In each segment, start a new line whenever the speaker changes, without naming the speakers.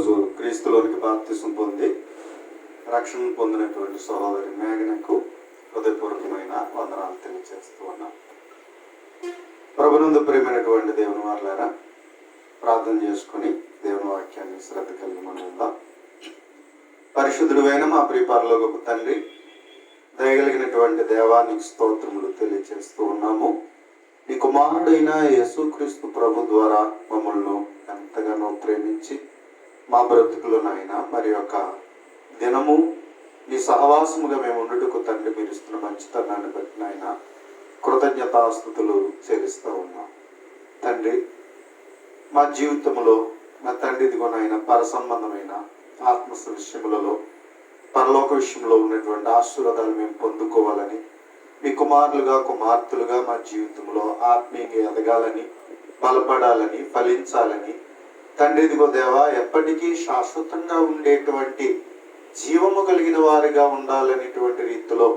ఈరోజు క్రీస్తులోనికి బాప్తిసం పొంది రక్షణ పొందినటువంటి సహోదరి మేఘనకు హృదయపూర్వకమైన వందనాలు తెలియజేస్తూ ఉన్నాం. ప్రభునందు ప్రియమైనటువంటి దేవుని వారలారా, ప్రార్థన చేసుకుని దేవుని వాక్యాన్ని శ్రద్ధ కలిగి మనం ఉందాం. పరిశుద్ధుడైన మా ప్రియ పరలోకపు తండ్రి, దయగలిగినటువంటి దేవానికి స్తోత్రములు తెలియజేస్తూ ఉన్నాము. నీ కుమారుడైన యేసుక్రీస్తు ప్రభు ద్వారా మమ్మల్ని ఎంతగానో ప్రేమించి మా బ్రతుకులోనైనా మరి యొక్క దినము నీ సహవాసముగా మేము ఉండుటకు తండ్రి మీరు ఇస్తున్న మంచితనాన్ని బట్టి నాయన కృతజ్ఞతాస్తుతులు చెల్లిస్తూ ఉన్నాం. తండ్రి, మా జీవితంలో నా తండ్రి ఇదిగోనైనా పరసంబంధమైన ఆత్మస్థ విషయములలో పరలోక విషయంలో ఉన్నటువంటి ఆశీర్వాదాలు మేము పొందుకోవాలని, మీ కుమారులుగా కుమార్తెలుగా మా జీవితంలో ఆత్మీయంగా ఎదగాలని, బలపడాలని, ఫలించాలని తండ్రి ఇదిగో దేవా ఎప్పటికీ శాశ్వతంగా ఉండేటువంటి జీవము కలిగిన వారిగా ఉండాలనేటువంటి రీతిలో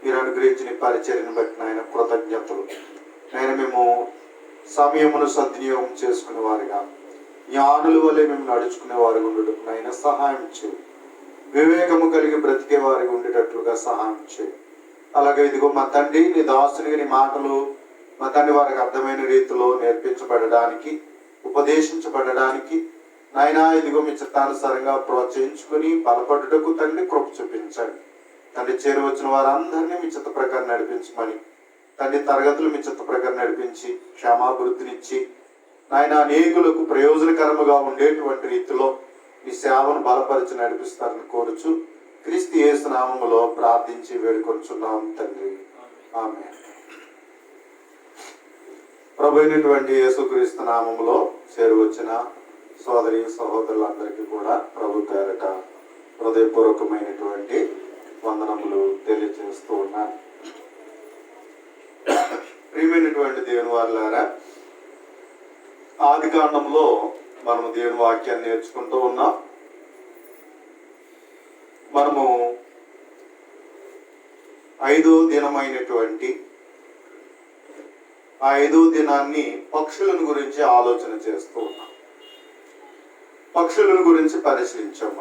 మీరు అనుగ్రహించిన పరిచర్యను బట్టి నాయన కృతజ్ఞతలు. నేను మేము సమయమును సద్వినియోగం చేసుకునే వారిగా, జ్ఞానుల వల్లే మేము నడుచుకునే వారిగా ఉండేటప్పుడు నాయన సహాయం చేయి. వివేకము కలిగి బ్రతికే వారిగా ఉండేటట్లుగా సహాయం చేయి. అలాగే ఇదిగో మా తండ్రి నీ దాసునిగా నీ మాటలు మా తండ్రి వారికి అర్థమైన రీతిలో నేర్పించబడడానికి, ఉపదేశించబడడానికి నాయనా ఇదిగో మీ చిత్తానుసారంగా ప్రోత్సహించుకుని బలపడుటకు తండ్రి కృప చూపించండి. తండ్రి చేరువచ్చిన వారందరినీ మీ చిత్త ప్రకారం నడిపించమని, తండ్రి తరగతులు మీ చిత్త ప్రకారం నడిపించి క్షేమాభివృద్ధినిచ్చి నాయన అనేకులకు ప్రయోజనకరముగా ఉండేటువంటి రీతిలో మీ సేవను బలపరిచి నడిపిస్తారని కోరుచు క్రీస్తు యేసు నామములో ప్రార్థించి వేడుకొంచున్నాం తండ్రి, ఆమేన్. ప్రభు అయినటువంటి యేసుక్రీస్తు నామములో చేరువచ్చిన సోదరి సహోదరులందరికీ కూడా ప్రభు పేరట హృదయపూర్వకమైనటువంటి వందనములు తెలియజేస్తూ ఉన్నాను. ప్రియమైనటువంటి దేవుని వారలారా, ఆదికాండంలో మనము దేవుని వాక్యాన్ని నేర్చుకుంటూ ఉన్నాం. మనము 5వ దినమైనటువంటి ఆ 5వ దినాన్ని పక్షులను గురించి ఆలోచన చేస్తూ ఉన్నాం. పక్షులను గురించి పరిశీలించాం.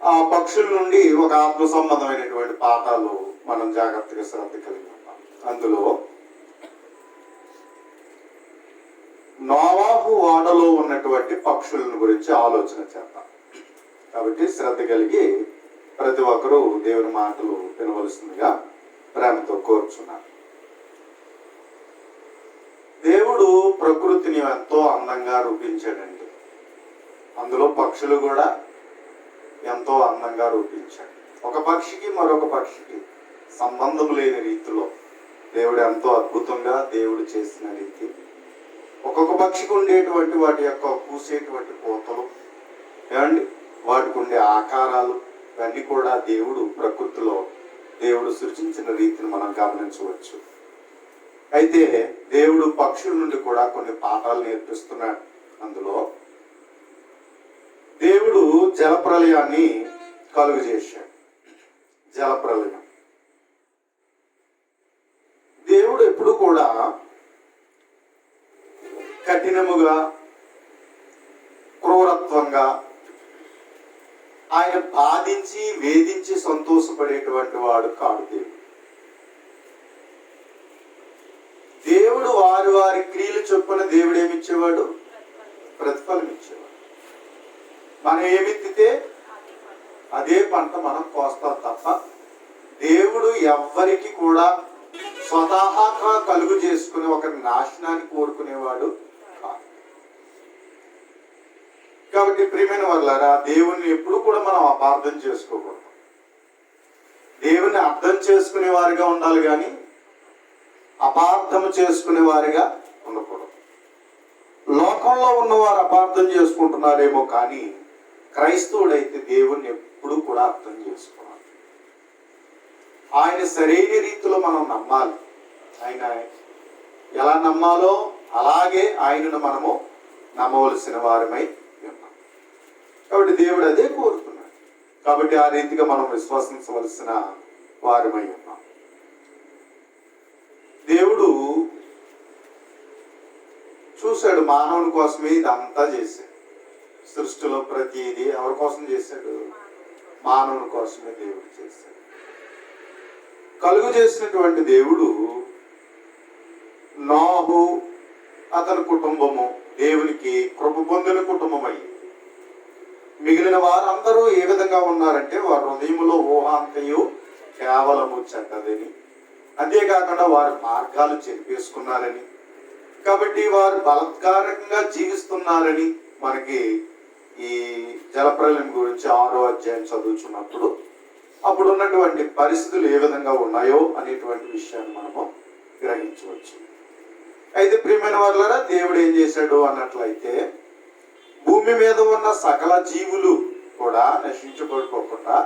ఆ పక్షుల నుండి ఒక ఆత్మ సంబంధమైనటువంటి పాఠాలు మనం జాగ్రత్తగా శ్రద్ధ కలిగి ఉన్నాం. అందులో నోవాహు ఓడలో ఉన్నటువంటి పక్షులను గురించి ఆలోచన చేద్దాం. కాబట్టి శ్రద్ధ కలిగి ప్రతి ఒక్కరూ దేవుని మాటలు వినవలసిందిగా ప్రేమతో కోరుచున్నారు. దేవుడు ప్రకృతిని ఎంతో అందంగా రూపించాడండి. అందులో పక్షులు కూడా ఎంతో అందంగా రూపించాడు. ఒక పక్షికి మరొక పక్షికి సంబంధం లేని రీతిలో దేవుడు ఎంతో అద్భుతంగా దేవుడు చేసిన రీతి, ఒక్కొక్క పక్షికి ఉండేటువంటి వాటి యొక్క పూసేటువంటి కోతలు ఏమండి, వాటికి ఉండే ఆకారాలు ఇవన్నీ కూడా దేవుడు ప్రకృతిలో దేవుడు సృష్టించిన రీతిని మనం గమనించవచ్చు. అయితే దేవుడు పక్షుల నుండి కూడా కొన్ని పాఠాలు నేర్పిస్తున్నాడు. అందులో దేవుడు జలప్రలయాన్ని కలుగు చేశాడు. జలప్రలయం దేవుడు ఎప్పుడు కూడా కఠినముగా, క్రూరత్వంగా, ఆయన బాధించి వేధించి సంతోషపడేటువంటి వాడు కాడు దేవుడు. దేవుడు వారి వారి క్రియలు చొప్పున దేవుడు ఏమిచ్చేవాడు? ప్రతిఫలం ఇచ్చేవాడు. మనం ఏమిత్తితే అదే పంట మనం కోస్తాం తప్ప దేవుడు ఎవ్వరికి కూడా స్వతహాగా కలుగు చేసుకుని ఒకరి నాశనాన్ని కోరుకునేవాడు కాదు. కాబట్టి ప్రియమైన వారలారా, దేవుణ్ణి ఎప్పుడు కూడా మనం అపార్థం చేసుకోకూడదు. దేవుణ్ణి అర్థం చేసుకునే వారిగా ఉండాలి కానీ అపార్థము చేసుకునే వారిగా ఉండకూడదు. లోకంలో ఉన్నవారు అపార్థం చేసుకుంటున్నారేమో కానీ క్రైస్తవుడైతే దేవుణ్ణి ఎప్పుడు కూడా అర్థం చేసుకోవాలి. ఆయన సరైన రీతిలో మనం నమ్మాలి. ఆయన ఎలా నమ్మాలో అలాగే ఆయనను మనము నమ్మవలసిన వారమై ఉన్నాం. కాబట్టి దేవుడు అదే కోరుతున్నాడు. కాబట్టి ఆ రీతిగా మనం విశ్వసించవలసిన వారమై ఉన్నాం. దేవుడు చూశాడు, మానవుని కోసమే ఇదంతా చేశాడు. సృష్టిలో ప్రతిదీ ఎవరి కోసం చేశాడు? మానవుని కోసమే దేవుడు చేశాడు. కలుగు చేసినటువంటి దేవుడు నోహు అతని కుటుంబము దేవునికి కృప పొందిన కుటుంబం అయ్యింది. మిగిలిన వారందరూ ఏ విధంగా ఉన్నారంటే వారి హృదయంలో ఊహాంతయు కేవలము చెడ్డదని, అంతేకాకుండా వారి మార్గాలు చెరిపేసుకున్నారని, కాబట్టి వారు బలాత్కారంగా జీవిస్తున్నారని మనకి ఈ జలప్రలయం గురించి 6వ అధ్యాయం చదువుతున్నప్పుడు అప్పుడు ఉన్నటువంటి పరిస్థితులు ఏ విధంగా ఉన్నాయో అనేటువంటి విషయాన్ని మనము గ్రహించవచ్చు. అయితే ప్రియమైన వాళ్ళరా, దేవుడు ఏం చేశాడు అన్నట్లయితే భూమి మీద ఉన్న సకల జీవులు కూడా నశించబడిపోకుండా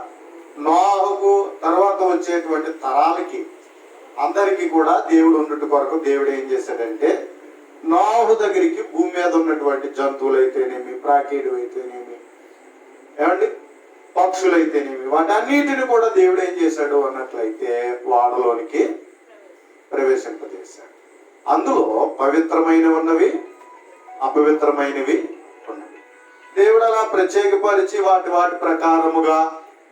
నోహకు తర్వాత వచ్చేటువంటి తరాలకి అందరికీ కూడా దేవుడు ఉన్నట్టు కొరకు దేవుడు ఏం చేశాడంటే నోహు దగ్గరికి భూమి మీద ఉన్నటువంటి జంతువులు అయితేనేమి, ప్రాకీడు అయితేనేమి, ఏమండి పక్షులైతేనేమి, వాటన్నిటిని కూడా దేవుడు ఏం చేశాడు అన్నట్లయితే వాడలోనికి ప్రవేశింపజేశాడు. అందులో పవిత్రమైనవి ఉన్నవి, అపవిత్రమైనవి ఉన్నవి. దేవుడు అలా ప్రత్యేకపరిచి వాటి ప్రకారముగా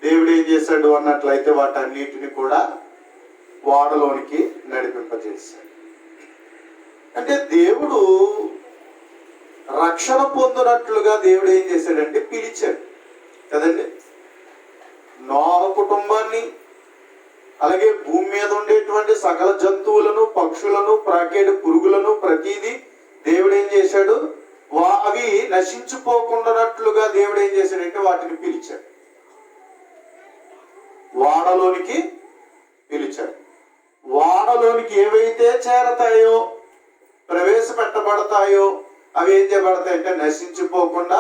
దేవుడు ఏం చేశాడు అన్నట్లయితే వాటన్నిటిని కూడా వాడలోనికి నడిపింపజేశాడు. అంటే దేవుడు రక్షణ పొందినట్లుగా దేవుడు ఏం చేశాడంటే పిలిచాడు కదండి. నోహు కుటుంబాన్ని, అలాగే భూమి మీద ఉండేటువంటి సకల జంతువులను, పక్షులను, ప్రాకేడు పురుగులను ప్రతిదీ దేవుడు ఏం చేశాడు, అవి నశించిపోకుండానట్లుగా దేవుడు ఏం చేశాడంటే వాటిని పిలిచాడు, వాడలోనికి పిలిచాడు. వాడలోనికి ఏవైతే చేరతాయో, ప్రవేశపెట్టబడతాయో అవి ఏం చేయబడతాయి అంటే నశించిపోకుండా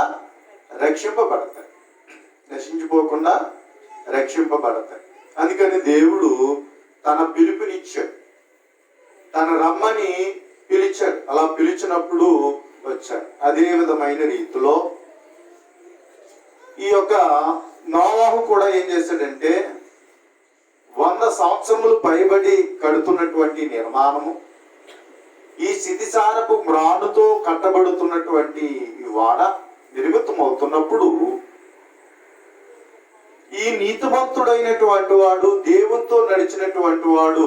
రక్షింపబడతాయి, నశించిపోకుండా రక్షింపబడతాయి. అందుకని దేవుడు తన పిలుపునిచ్చాడు, తన రమ్మని పిలిచాడు. అలా పిలిచినప్పుడు వచ్చాడు. అదే విధమైన రీతిలో ఈ యొక్క నోవాహు కూడా ఏం చేశాడంటే 100 సంవత్సరములు పైబడి కడుతున్నటువంటి నిర్మాణము, ఈ సితిసారపు మ్రానుతో కట్టబడుతున్నటువంటి ఈ వాడ నిర్మితమవుతున్నప్పుడు ఈ నీతిమంతుడైనటువంటి వాడు, దేవునితో నడిచినటువంటి వాడు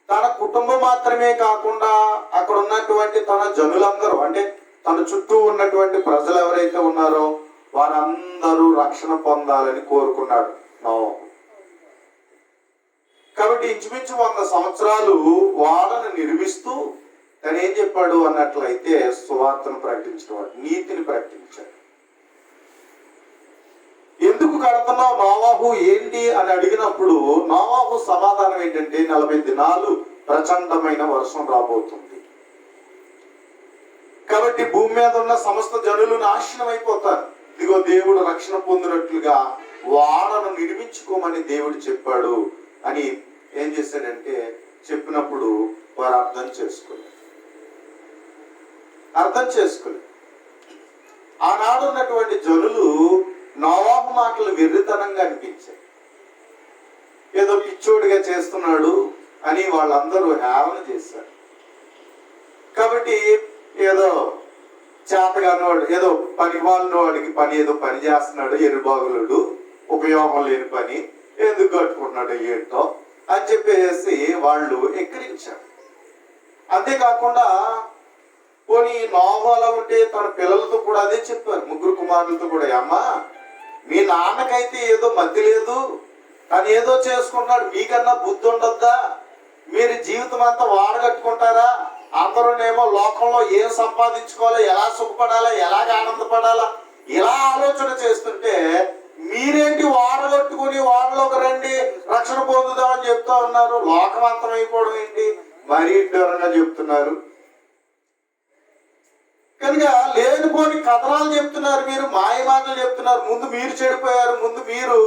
తన కుటుంబం మాత్రమే కాకుండా అక్కడ ఉన్నటువంటి తన జనులందరూ, అంటే తన చుట్టూ ఉన్నటువంటి ప్రజలు ఎవరైతే ఉన్నారో వారందరూ రక్షణ పొందాలని కోరుకున్నాడు నోవాహు. కాబట్టి ఇంచుమించు 100 సంవత్సరాలు వాడను నిర్మిస్తూ తను ఏం చెప్పాడు అన్నట్లయితే సువార్తను ప్రకటించేవాడు, నీతిని ప్రకటించాడు. ఎందుకు కడుతున్నావు నోవాహు ఏంటి అని అడిగినప్పుడు నోవాహు సమాధానం ఏంటంటే 40 దినాలు ప్రచండమైన వర్షం రాబోతుంది, కాబట్టి భూమి మీద ఉన్న సమస్త జనులు నాశనం అయిపోతారు. ఇదిగో దేవుడు రక్షణ పొందినట్లుగా వాడను నిర్మించుకోమని దేవుడు చెప్పాడు అని ఏం చేశాడంటే చెప్పినప్పుడు వారు అర్థం చేసుకోలేదు. ఆనాడు ఉన్నటువంటి జనులు నోవాహు మాటలు వెర్రితనంగా అనిపించాయి. ఏదో పిచ్చోడిగా చేస్తున్నాడు అని వాళ్ళందరూ హేళన చేశారు. కాబట్టి ఏదో చేతగానోడు, ఏదో పనివాళ్ళ వాడికి పని ఏదో పని చేస్తున్నాడు, ఎరుబాగులుడు, ఉపయోగం లేని పని ఎందుకు కట్టుకుంటున్నాడు ఏంటో అని చెప్పేసి వాళ్ళు ఎక్కిరించారు. అంతేకాకుండా పోనీ నోవాహు అలా ఉంటే తన పిల్లలతో కూడా అదే చెప్పారు, 3 కుమారులతో కూడా, అమ్మా మీ నాన్నకైతే ఏదో మతి లేదు, తను ఏదో చేసుకుంటున్నాడు, మీకన్నా బుద్ధి ఉండొద్దా? మీరు జీవితం అంతా వాడగట్టుకుంటారా? అందరూనేమో లోకంలో ఏం సంపాదించుకోవాలో, ఎలా సుఖపడాలా, ఎలాగ ఆనందపడాలా ఇలా ఆలోచన చేస్తుంటే మీరేంటి వాడగట్టుకుని వాడలోకి రండి రక్షణ పొందుదామని చెప్తా ఉన్నారు. లోకవంతం అయిపోవడం ఏంటి, మరీ దూరంగా చెప్తున్నారు. కనుక లేనిపోని కథనాలు చెప్తున్నారు, మీరు మాయ మాటలు చెప్తున్నారు. ముందు మీరు చెడిపోయారు, ముందు మీరు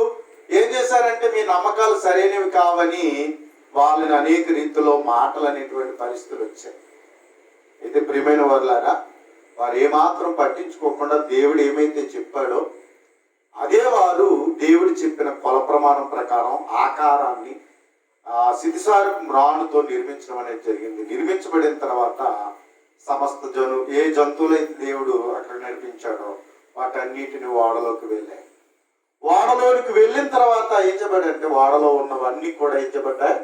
ఏం చేశారంటే మీ నమ్మకాలు సరైనవి కావని వాళ్ళని అనేక రీతిలో మాటలు అనేటువంటి పరిస్థితులు వచ్చాయి. అయితే ప్రియమైన వాళ్ళారా, వారు ఏమాత్రం పట్టించుకోకుండా దేవుడు ఏమైతే చెప్పాడో అదే వారు దేవుడు చెప్పిన కొల ప్రమాణం ప్రకారం ఆకారాన్ని సితిసారపు మ్రానుతో నిర్మించడం అనేది జరిగింది. నిర్మించబడిన తర్వాత సమస్త ఏ జంతువులైతే దేవుడు అక్కడ నడిపించాడో వాటన్నిటిని ఓడలోకి వెళ్ళాయి. ఓడలోనికి వెళ్ళిన తర్వాత ఏం చేయబడంటే ఓడలో ఉన్నవన్నీ కూడా ఏం చేయబడ్డాయి,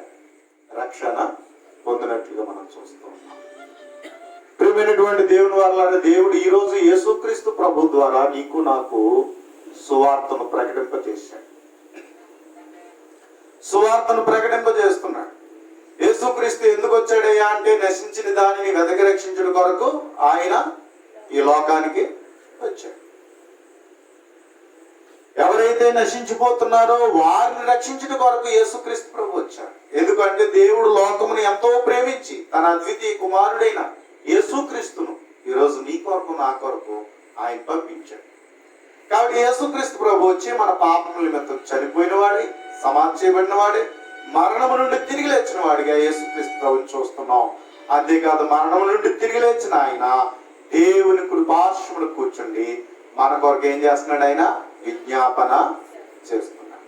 రక్షణ పొందినట్లుగా మనం చూస్తూ ఉన్నాం. ప్రియమైనటువంటి దేవుని వల్ల దేవుడు ఈరోజు యేసుక్రీస్తు ప్రభు ద్వారా నీకు నాకు సువార్తను ప్రకటింపజేశాడు. సువార్తను ప్రకటింపజేస్తున్నాడు. యేసుక్రీస్తు ఎందుకు వచ్చాడయ్యా అంటే నశించిన దానిని వెదకి రక్షించడం కొరకు ఆయన ఈ లోకానికి వచ్చాడు. ఎవరైతే నశించిపోతున్నారో వారిని రక్షించడం కొరకు యేసుక్రీస్తు ప్రభు వచ్చాడు. ఎందుకంటే దేవుడు లోకమును ఎంతో ప్రేమించి తన అద్వితీయ కుమారుడైన యేసుక్రీస్తును ఈరోజు నీ కొరకు నా కొరకు ఆయన పంపించాడు. కాబట్టి యేసుక్రీస్తు ప్రభు వచ్చి మన పాపముల నిమిత్తం చనిపోయిన వాడి, సమాధి చేయబడిన వాడే, మరణము నుండి తిరిగి లేచిన వాడిగా యేసుక్రీస్తు ప్రభుని చూస్తున్నాం. అంతేకాదు మరణము నుండి తిరిగి లేచిన ఆయన దేవుని కుడి పార్శ్వమున కూర్చుండి మన కొరకు ఏం చేస్తున్నాడు, ఆయన విజ్ఞాపన చేస్తున్నాడు.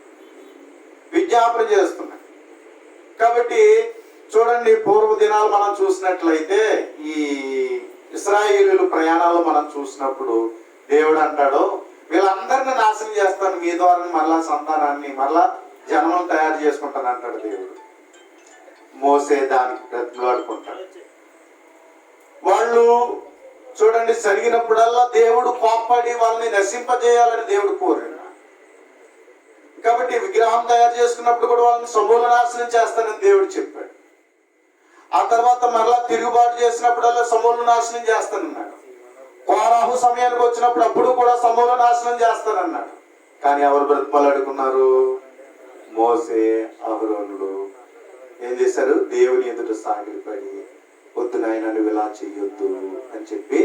విజ్ఞాపన చేస్తున్నాడు. కాబట్టి చూడండి, పూర్వ దినాలు మనం చూసినట్లయితే ఈ ఇశ్రాయేలీయుల ప్రయాణాలు మనం చూసినప్పుడు దేవుడు అంటాడు, వీళ్ళందరినీ నాశనం చేస్తాను, మీ ద్వారా మరలా సంతానాన్ని మరలా జన్మలు తయారు చేసుకుంటాను అంటాడు దేవుడు. మోసే దానికి బ్రతిలాడుకుంటాడు. వాళ్ళు చూడండి జరిగినప్పుడల్లా దేవుడు కోప్పడి వాళ్ళని నశింపజేయాలని దేవుడు కోరాడు. కాబట్టి విగ్రహం తయారు చేసుకున్నప్పుడు కూడా వాళ్ళని సమూల నాశనం చేస్తానని దేవుడు చెప్పాడు. ఆ తర్వాత మరలా తిరుగుబాటు చేసినప్పుడల్లా సమూల నాశనం చేస్తానన్నాడు. కోరాహు సమయానికి వచ్చినప్పుడు అప్పుడు కూడా సమూల నాశనం చేస్తానన్నాడు. కానీ ఎవరు బ్రతిమలాడుకున్నారు? మోసే, అహరోనులు ఏం చేశారు? దేవుని ఎదుట సాగిలిపడి వద్దు నాయన నువ్వు ఇలా చెయ్యొద్దు అని చెప్పి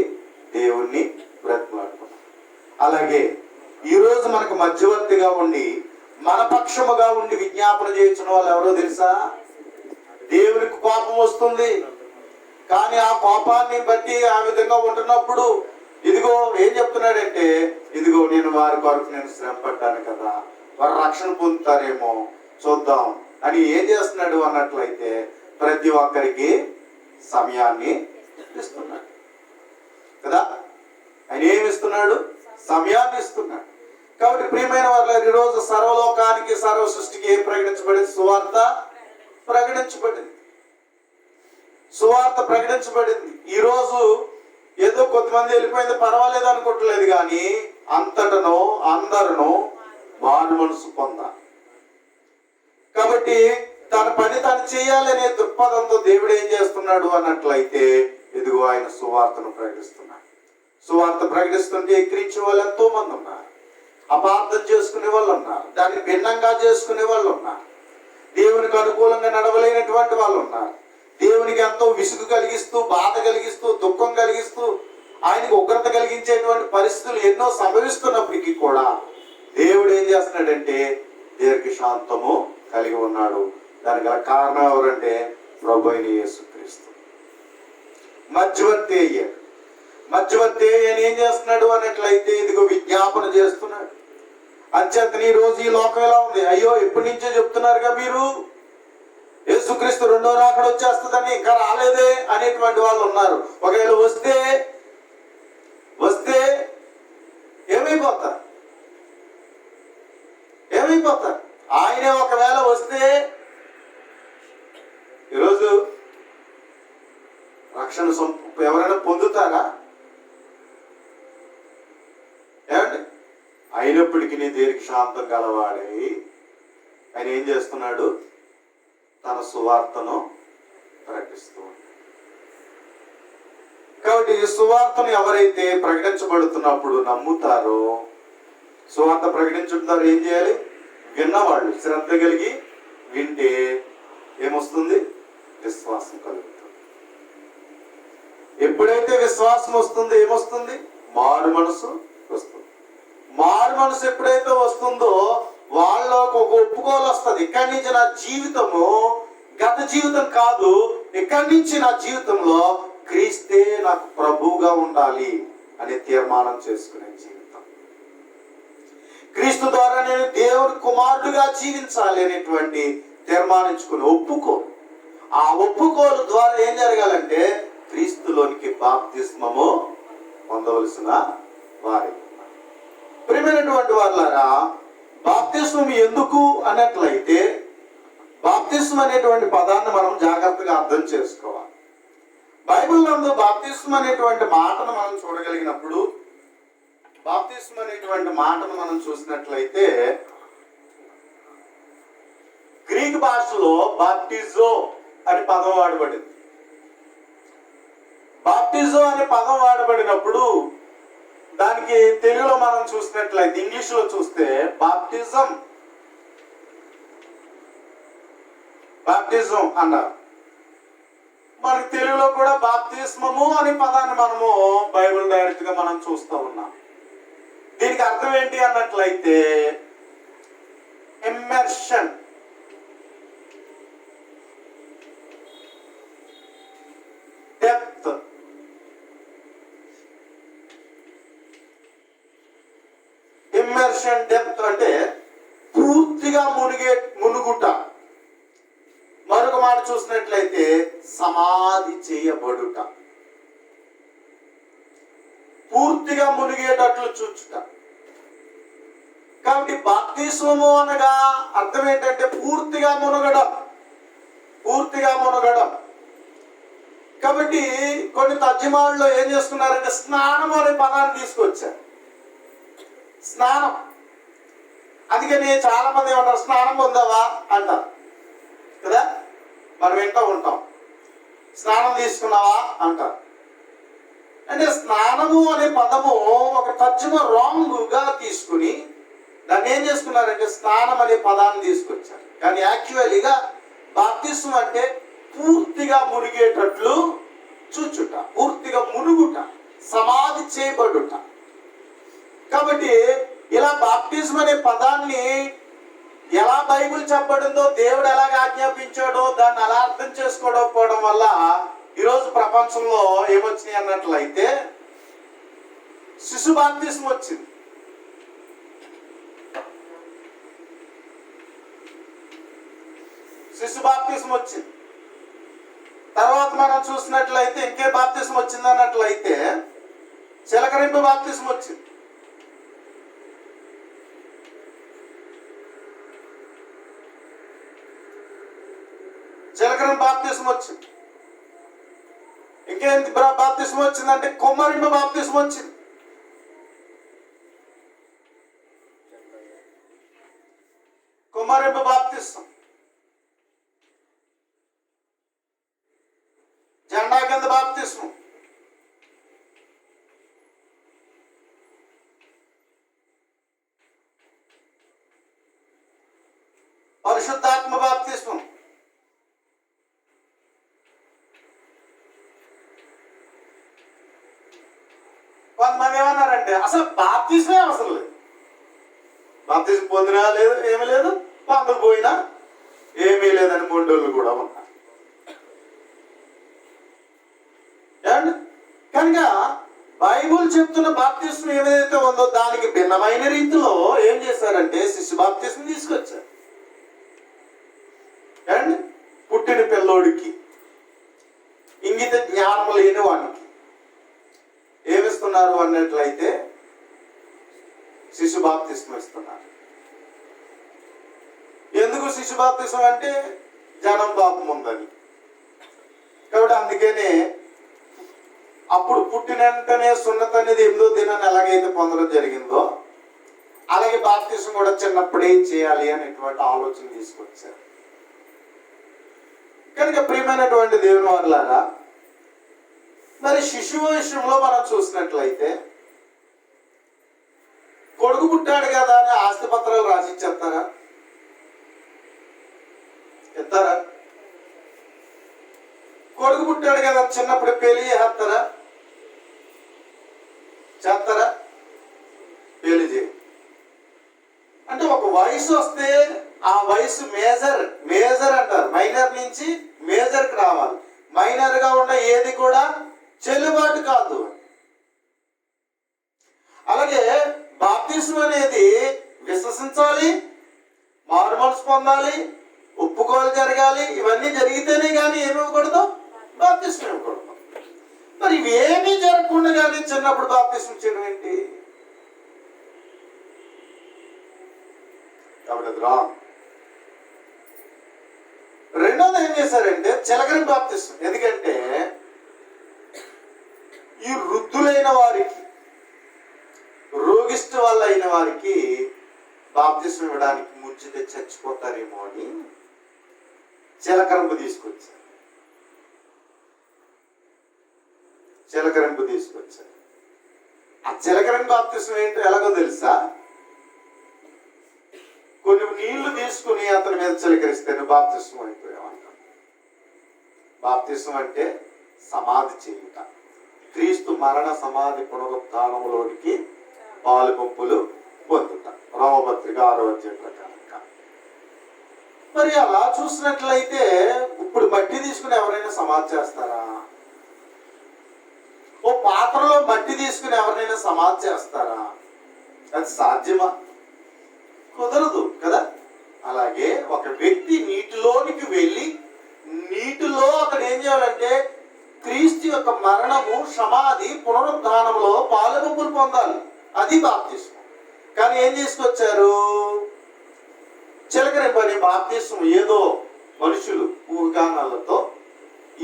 దేవుణ్ణి బ్రతిమలాడుకున్నారు. అలాగే ఈరోజు మనకు మధ్యవర్తిగా ఉండి మన పక్షముగా ఉండి విజ్ఞాపన చేయించిన వాళ్ళు ఎవరో తెలుసా? దేవునికి కోపం వస్తుంది, కానీ ఆ కోపాన్ని బట్టి ఆ విధంగా ఉంటున్నప్పుడు ఇదిగో ఏం చెప్తున్నాడంటే, ఇదిగో నేను వారి కొరకు నేను శ్రమ పడ్డాను కదా, వారు రక్షణ పొందుతారేమో చూద్దాం అని ఏం చేస్తున్నాడు అన్నట్లయితే ప్రతి ఒక్కరికి సమయాన్ని ఇస్తున్నాడు కదా. ఆయన ఏమి ఇస్తున్నాడు? సమయాన్ని ఇస్తున్నాడు. కాబట్టి ప్రియమైన వారు ఈరోజు సర్వలోకానికి సర్వ సృష్టికి ఏం ప్రకటించబడింది? సువార్త ప్రకటించబడింది. సువార్త ప్రకటించబడింది. ఈరోజు ఏదో కొంతమంది వెళ్ళిపోయింది పర్వాలేదు అనుకోవట్లేదు, కానీ అంతటను అందరూ మారు మనసు పొందాలి. కాబట్టి తన పని తను చేయాలనే దృక్పథంతో దేవుడు ఏం చేస్తున్నాడు అన్నట్లయితే ఇదిగో ఆయన సువార్తను ప్రకటిస్తున్నాడు. సువార్త ప్రకటిస్తుంటే ఎక్కిరించే వాళ్ళు ఎంతో మంది ఉన్నారు, అపార్థం చేసుకునే వాళ్ళు ఉన్నారు, దాన్ని భిన్నంగా చేసుకునే వాళ్ళు ఉన్నారు, దేవునికి అనుకూలంగా నడవలేనటువంటి వాళ్ళు ఉన్నారు, దేవునికి ఎంతో విసుగు కలిగిస్తూ, బాధ కలిగిస్తూ, దుఃఖం కలిగిస్తూ, ఆయనకు ఉగ్రత కలిగించేటువంటి పరిస్థితులు ఎన్నో సంభవిస్తున్నప్పటికీ కూడా దేవుడు ఏం చేస్తున్నాడంటే దీర్ఘశాంతము కలిగి ఉన్నాడు. దానికి గల కారణం ఎవరంటే ప్రభు అయిన యేసుక్రీస్తు. మధ్యవర్తి అయ్యాడు. మధ్యవర్తి అని ఏం చేస్తున్నాడు అన్నట్లయితే ఇదిగో విజ్ఞాపన చేస్తున్నాడు. అంచేతని ఈ రోజు ఈ లోకం ఎలా ఉంది? అయ్యో ఎప్పటి నుంచో చెప్తున్నారుగా మీరు యేసుక్రీస్తు రెండో రాకడ వచ్చేస్తుందని, ఇంకా రాలేదే అనేటువంటి వాళ్ళు ఉన్నారు. ఒకవేళ వస్తే ఏమైపోతారు? ఏమైపోతారు? ఆయనే ఒకవేళ వస్తే ఈరోజు రక్షణ ఎవరైనా పొందుతారా? ఏమండి? అయినప్పటికీ దీనికి శాంతం గలవాడై ఆయన ఏం చేస్తున్నాడు? తన సువార్తను ప్రకటిస్తూ ఉన్నాడు. కాబట్టి ఈ సువార్తను ఎవరైతే ప్రకటించబడుతున్నప్పుడు నమ్ముతారో, సువార్త ప్రకటించుతారో ఏం చేయాలి? విన్నవాళ్ళు శ్రద్ధ కలిగి వింటే ఏమొస్తుంది? విశ్వాసం కలుగుతుంది. ఎప్పుడైతే విశ్వాసం వస్తుందో ఏమొస్తుంది? మారు మనసు వస్తుంది. మారు మనసు ఎప్పుడైతే వస్తుందో వాళ్ళకు ఒక ఒప్పుకోలు వస్తుంది. ఇక్కడి నుంచి నా జీవితము గత జీవితం కాదు, ఇక్కడి నుంచి నా జీవితంలో క్రీస్తే నాకు ప్రభువుగా ఉండాలి అనే తీర్మానం చేసుకునే జీవితం. క్రీస్తు ద్వారా నేను దేవుని కుమారుడుగా జీవించాలి అనేటువంటి తీర్మానించుకుని ఒప్పుకో. ఆ ఒప్పుకోలు ద్వారా ఏం జరగాలంటే క్రీస్తులోనికి బాప్తిస్మము పొందవలసిన వారి. ప్రియమైనటువంటి వాళ్ళారా, బాప్తిస్మం ఎందుకు అన్నట్లయితే బాప్తిస్మం అనేటువంటి పదాన్ని మనం జాగ్రత్తగా అర్థం చేసుకోవాలి. బైబిల్ నందు బాప్తిస్మం అనేటువంటి మాటను మనం చూడగలిగినప్పుడు, బాప్తిస్మం అనేటువంటి మాటను మనం చూసినట్లయితే గ్రీక్ భాషలో బాప్టిజో అనే పదం వాడబడింది. బాప్టిజో అనే పదం వాడబడినప్పుడు దానికి తెలుగులో మనం చూసినట్లయితే, ఇంగ్లీష్లో చూస్తే బాప్టిజం అన్నారు. మనకి తెలుగులో కూడా బాప్తిస్మము అనే పదాన్ని మనము బైబిల్ డైరెక్ట్ గా మనం చూస్తూ ఉన్నాం. దీనికి అర్థం ఏంటి అన్నట్లయితే ఇమ్మర్షన్, డెప్త్. ఇమ్మర్షన్, డెప్త్ అంటే పూర్తిగా మునుగుట. మరొక మాట చూసినట్లయితే సమాధి చేయబడుట, పూర్తిగా మునిగేటట్లు చూచుట. కాబట్టి బాప్తిస్మము అనగా అర్థం ఏంటంటే పూర్తిగా మునగడం, పూర్తిగా మునగడం. కాబట్టి కొన్ని తర్జుమాల్లో ఏం చేసుకున్నారంటే స్నానం అనే పదాన్ని తీసుకొచ్చారు. స్నానం. అందుకని చాలా మంది ఏమంటారు, స్నానం పొందావా అంటారు కదా, మనం వింటూ ఉంటాం. స్నానం తీసుకున్నావా అంటారు. అంటే స్నానము అనే పదము ఒక తర్జుమా రాంగ్గా తీసుకుని దాన్ని ఏం చేసుకున్నారంటే స్నానం అనే పదాన్ని తీసుకొచ్చారు. కానీ యాక్చువల్లీగా బాప్తిస్మం అంటే పూర్తిగా మునిగేటట్లు చూచుట, పూర్తిగా మునుగుట, సమాధి చేయబడుట. కాబట్టి ఇలా బాప్టిజం అనే పదాన్ని ఎలా బైబిల్ చెప్పబడిందో, దేవుడు ఎలాగ ఆజ్ఞాపించాడో దాన్ని అలా అర్థం చేసుకోవడం వల్ల ఈరోజు ప్రపంచంలో ఏమొచ్చినాయి అన్నట్లయితే శిశు బాప్తిస్మం వచ్చింది. శిశు బాప్తిస్మం వచ్చింది. తర్వాత మనం చూసినట్లయితే ఇంకే బాప్తిస్మం వచ్చింది అన్నట్లయితే చిలకరింపు బాప్తిస్మం వచ్చింది. చిలకరింపు బాప్తిస్మం వచ్చింది. ఇంకేంటి బాప్తిస్మం వచ్చిందంటే కొమ్మరింపు బాప్తిస్మం వచ్చింది. కొమ్మరింపు బాప్తిస్మం, జెండా కింద బాప్తిస్మం, పరిశుద్ధాత్మ బాప్తిస్మం, కొంతమంది ఏమన్నారంటే అసలు బాప్తిస్మే అవసరం లేదు, బాప్తిజం పొందినా లేదు, ఏమీ లేదు, పందులు పోయినా ఏమీ లేదని మొండోళ్ళు కూడా ఉన్నారు. కనుక బైబుల్ చెప్తున్న బాప్తిస్మం ఏదైతే ఉందో దానికి భిన్నమైన రీతిలో ఏం చేశారంటే శిశు బాప్తిస్మం తీసుకొచ్చారు. అండ్ పుట్టిన పిల్లోడికి, ఇంగిత జ్ఞానం లేని వాడికి ఏమిస్తున్నారు అన్నట్లయితే శిశు బాప్తిస్మం ఇస్తున్నారు. ఎందుకు శిశు బాప్తిస్మం అంటే జనం పాపం ఉందని. కాబట్టి అందుకనే అప్పుడు పుట్టిన వెంటనే సున్నత అనేది 8వ దినాన్ని ఎలాగైతే పొందడం జరిగిందో అలాగే బాప్తిస్మం కూడా చిన్నప్పుడే చేయాలి అనేటువంటి ఆలోచన తీసుకొచ్చారు. కనుక ప్రియమైనటువంటి దేవుని వారలారా, మరి శిశువు విషయంలో మనం చూసినట్లయితే కొడుకు పుట్టాడు కదా అని ఆస్తి పత్రాలు రాసి ఇచ్చేస్తారా? ఇస్తారా? కొడుకు పుట్టాడు కదా చిన్నప్పుడు పెళ్లి చేస్తారా? చేస్తారా? పెళ్లి చేయ. అంటే ఒక వయసు వస్తే ఆ వయసు మేజర్ అంటారు, మైనర్ నుంచి మేజర్కి రావాలి. మైనర్ గా ఉన్న ఏది కూడా చెల్లుబాటు కాదు. అలాగే బాప్తిస్మం అనేది విశ్వసించాలి, మారుమనసు పొందాలి, ఒప్పుకోలు జరగాలి. ఇవన్నీ జరిగితేనే కానీ ఏమి ఇవ్వకూడదు, బాప్తిస్మం ఇవ్వకూడదు. మరి ఇవేమీ జరగకుండా కానీ చిన్నప్పుడు బాప్తిస్మం చేయడం ఏంటి? కాబట్టి అది రాంగ్. రెండోది ఏం చేశారంటే చిలకరింపు బాప్తిసం. ఎందుకంటే ఈ వృద్ధులైన వారికి, రోగిష్టి వల్ల అయిన వారికి బాప్తిసం ఇవ్వడానికి ముంచితే చచ్చిపోతారేమో అని చిలకరింపు తీసుకొచ్చారు. ఆ చిలకరింపు బాప్తిసం ఏంటో ఎలాగో తెలుసా? కొన్ని నీళ్లు తీసుకుని అతని మీద చిలకరిస్తే నువ్వు బాప్తిసం అయిపోయావంట. బాప్తిసం అంటే సమాధి చేయుట, క్రీస్తు మరణ సమాధి పునరుత్థానంలోనికి పాలు పంపులు పొందుట, రోమపత్రిక 6వ అధ్యాయం ప్రకారంగా. మరి అలా చూసినట్లయితే ఇప్పుడు మట్టి తీసుకుని ఎవరైనా సమాధి చేస్తారా? ఓ పాత్రలో మట్టి తీసుకుని ఎవరినైనా సమాధి చేస్తారా? అది సాధ్యమా? కుదరదు కదా. అలాగే ఒక వ్యక్తి నీటిలోనికి వెళ్ళి నీటిలో అక్కడ ఏం చేయాలంటే క్రీస్తు యొక్క మరణము, సమాధి, పునరుద్ధానంలో పాలుపంపులు పొందాలి. అది బాప్తిసం. కానీ ఏం తీసుకొచ్చారు? చిలకరింపు అనే బాప్తిసం. ఏదో మనుషులు ఊగానాలతో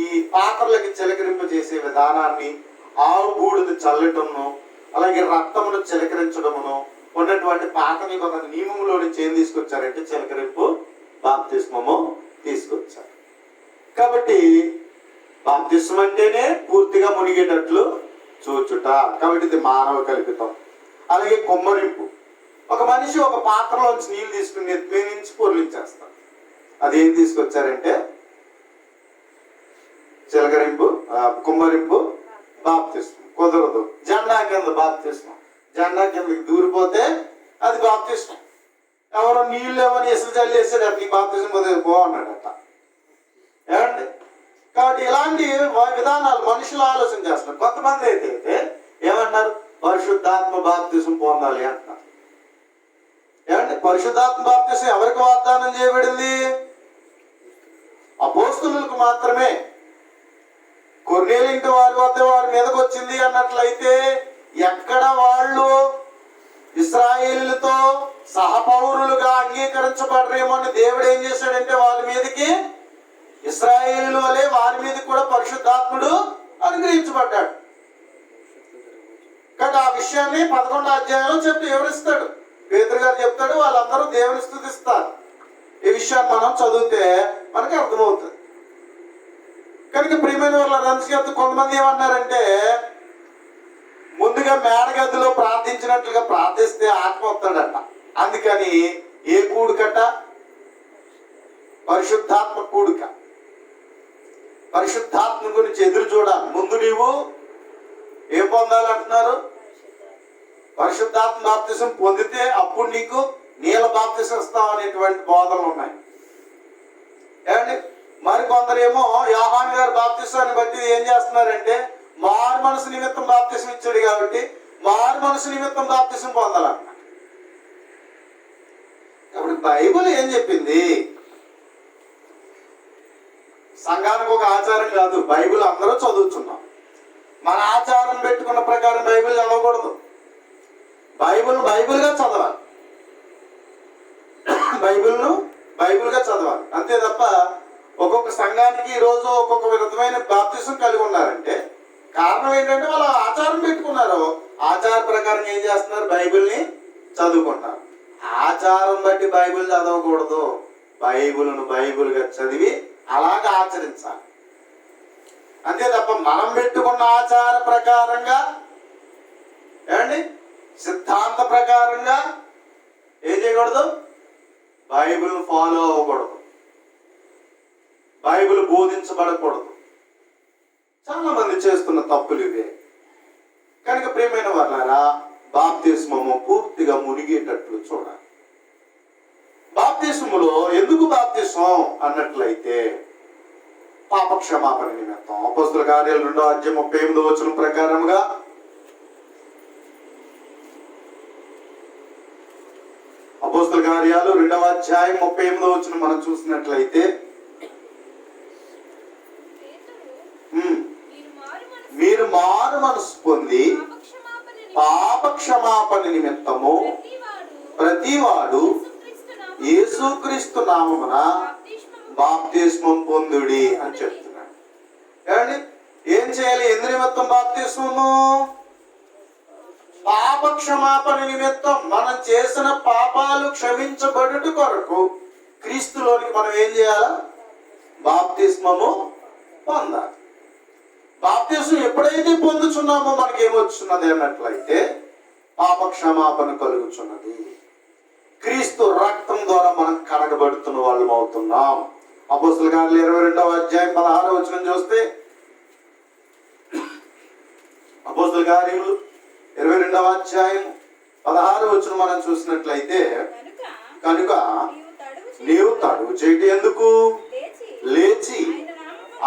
ఈ పాత్రలకి చిలకరింపు చేసే విధానాన్ని, ఆవు బూడిద చల్లటమును, అలాగే రక్తమును చిలకరించడమును ఉన్నటువంటి పాత నిబంధన నియమంలో నుంచి ఏం తీసుకొచ్చారంటే చిలకరింపు బాప్తిస్మము తీసుకొచ్చారు. కాబట్టి బాప్తిస్మం అంటేనే పూర్తిగా మునిగేటట్లు చూచుట. కాబట్టి ఇది మానవ కల్పితం. అలాగే కుమ్మరింపు, ఒక మనిషి ఒక పాత్రలోంచి నీళ్ళు తీసుకుని నెత్తి నుంచి పొర్లించేస్తాడు. అదేం తీసుకొచ్చారంటే చిలకరింపు, కుమ్మరింపు బాప్తిస్మం. కుదరదు. జెండా కింద బాప్తిస్మం. జెండా కిందకి దూరిపోతే అది బాప్తిస్మం. ఎవరో నీళ్ళు ఏమని ఎసురు చల్లి వేసాడు, అతనికి బాప్తిస్మం బాగున్నాడట. ఏమండి? కాబట్టి ఇలాంటి విధానాలు మనుషులు ఆలోచన చేస్తున్నారు. కొంతమంది అయితే ఏమన్నారు? పరిశుద్ధాత్మ బాప్తిసం పొందాలి అంటున్నారు. ఏమంటే పరిశుద్ధాత్మ బాప్తిసం ఎవరికి వాగ్దానం చేయబడింది? అపోస్తలులకు మాత్రమే. కొర్నేలింటి వారి వద్ద వారి మీదకి వచ్చింది అన్నట్లయితే ఎక్కడ వాళ్ళు ఇశ్రాయేలులతో సహపౌరులుగా అంగీకరించబడరేమో అని దేవుడు ఏం చేశాడంటే వాళ్ళ మీదకి, ఇశ్రాయేలు వలె వారి మీద కూడా పరిశుద్ధాత్ముడు అనుగ్రహించబడ్డాడు. కానీ ఆ విషయాన్ని 11వ అధ్యాయంలో చెప్పి వివరిస్తాడు. పేతురు గారు చెప్తాడు, వాళ్ళందరూ దేవుని స్తుతిస్తారు. ఈ విషయాన్ని మనం చదివితే మనకి అర్థమవుతుంది. కనుక ప్రియమైన వాళ్ళ రంజిత కొంతమంది ఏమన్నారంటే ముందుగా మేడగదిలో ప్రార్థించినట్లుగా ప్రార్థిస్తే ఆత్మ వస్తాడట. అందుకని ఏ కూడుకట? పరిశుద్ధాత్మ కూడుక. పరిశుద్ధాత్మ గురించి ఎదురు చూడాలి. ముందు నీవు ఏం పొందాలంటున్నారు? పరిశుద్ధాత్మ బాప్తిసం పొందితే అప్పుడు నీకు నీళ్ళ బాప్తిసం ఇస్తాం అనేటువంటి బోధనలు ఉన్నాయి. ఏమండి? మరి కొందరేమో యోహాను గారి బాప్తిసాన్ని బట్టి ఏం చేస్తున్నారంటే మారు మనసు నిమిత్తం బాప్తిసం ఇచ్చాడు కాబట్టి మారు మనసు నిమిత్తం బాప్తిసం పొందాలన్న. కాబట్టి బైబిల్ ఏం చెప్పింది? సంఘానికి ఒక ఆచారం కాదు. బైబిల్ అందరూ చదువుతున్నాం. మన ఆచారం పెట్టుకున్న ప్రకారం బైబిల్ చదవకూడదు. బైబిల్గా చదవాలి. బైబిల్గా చదవాలి అంతే తప్ప ఒక్కొక్క సంఘానికి ఈరోజు ఒక్కొక్క విధమైన బాప్తిసం కలిగి ఉన్నారంటే కారణం ఏంటంటే వాళ్ళు ఆచారం పెట్టుకున్నారు. ఆచార ప్రకారం ఏం చేస్తున్నారు? బైబిల్ని చదువుకుంటున్నారు. ఆచారం బట్టి బైబిల్ చదవకూడదు. బైబిల్ను బైబిల్గా చదివి అలాగే ఆచరించాలి అంతే తప్ప మనం పెట్టుకున్న ఆచార ప్రకారంగా, ఏమండి, సిద్ధాంత ప్రకారంగా ఏం చేయకూడదు? బైబిల్ ఫాలో అవ్వకూడదు. బైబిల్ బోధించబడకూడదు. చాలా మంది చేస్తున్న తప్పులు ఇవే. కనుక ప్రియమైన వాళ్ళారా, బాప్తిస్మము పూర్తిగా మునిగేటట్లు చూడాలి. బాప్తిస్మములో ఎందుకు బాప్తిస్మం అన్నట్లయితే పాప క్షమాపణ నిమిత్తం. అపోస్తలుల కార్యాలు 2వ అధ్యాయం 38వ వచనం ప్రకారముగా అపోస్తలుల కార్యాలు 2వ అధ్యాయం 38వ వచనం మనం చూసినట్లయితే మీరు మారు మనసు పొంది పాప క్షమాపణ నిమిత్తము ప్రతివాడు యేసుక్రీస్తు నామమున బాప్తిస్మం పొందుడి అని చెప్తున్నాడు. ఏమండి, ఏం చేయాలి? ఎందు నిమిత్తం బాప్తిస్మము? పాప క్షమాపణ నిమిత్తం. మనం చేసిన పాపాలు క్షమించబడుట కొరకు క్రీస్తులోనికి మనం ఏం చేయాలా? బాప్తిస్మము పొందాలి. బాప్తిస్మం ఎప్పుడైతే పొందుచున్నామో మనకి ఏమొచ్చున్నది అన్నట్లయితే పాప క్షమాపణ కలుగుచున్నది. క్రీస్తు రక్తం ద్వారా మనం కడగబడుతున్న వాళ్ళం అవుతున్నాం. అపోస్తలుల కార్యాలు 22వ అధ్యాయం 16వ వచనం చూస్తే, అపోస్తలుల కార్యములు 22వ అధ్యాయం 16వ వచనం మనం చూసినట్లయితే, కనుక నీవు తడువు చేయటి ఎందుకు? లేచి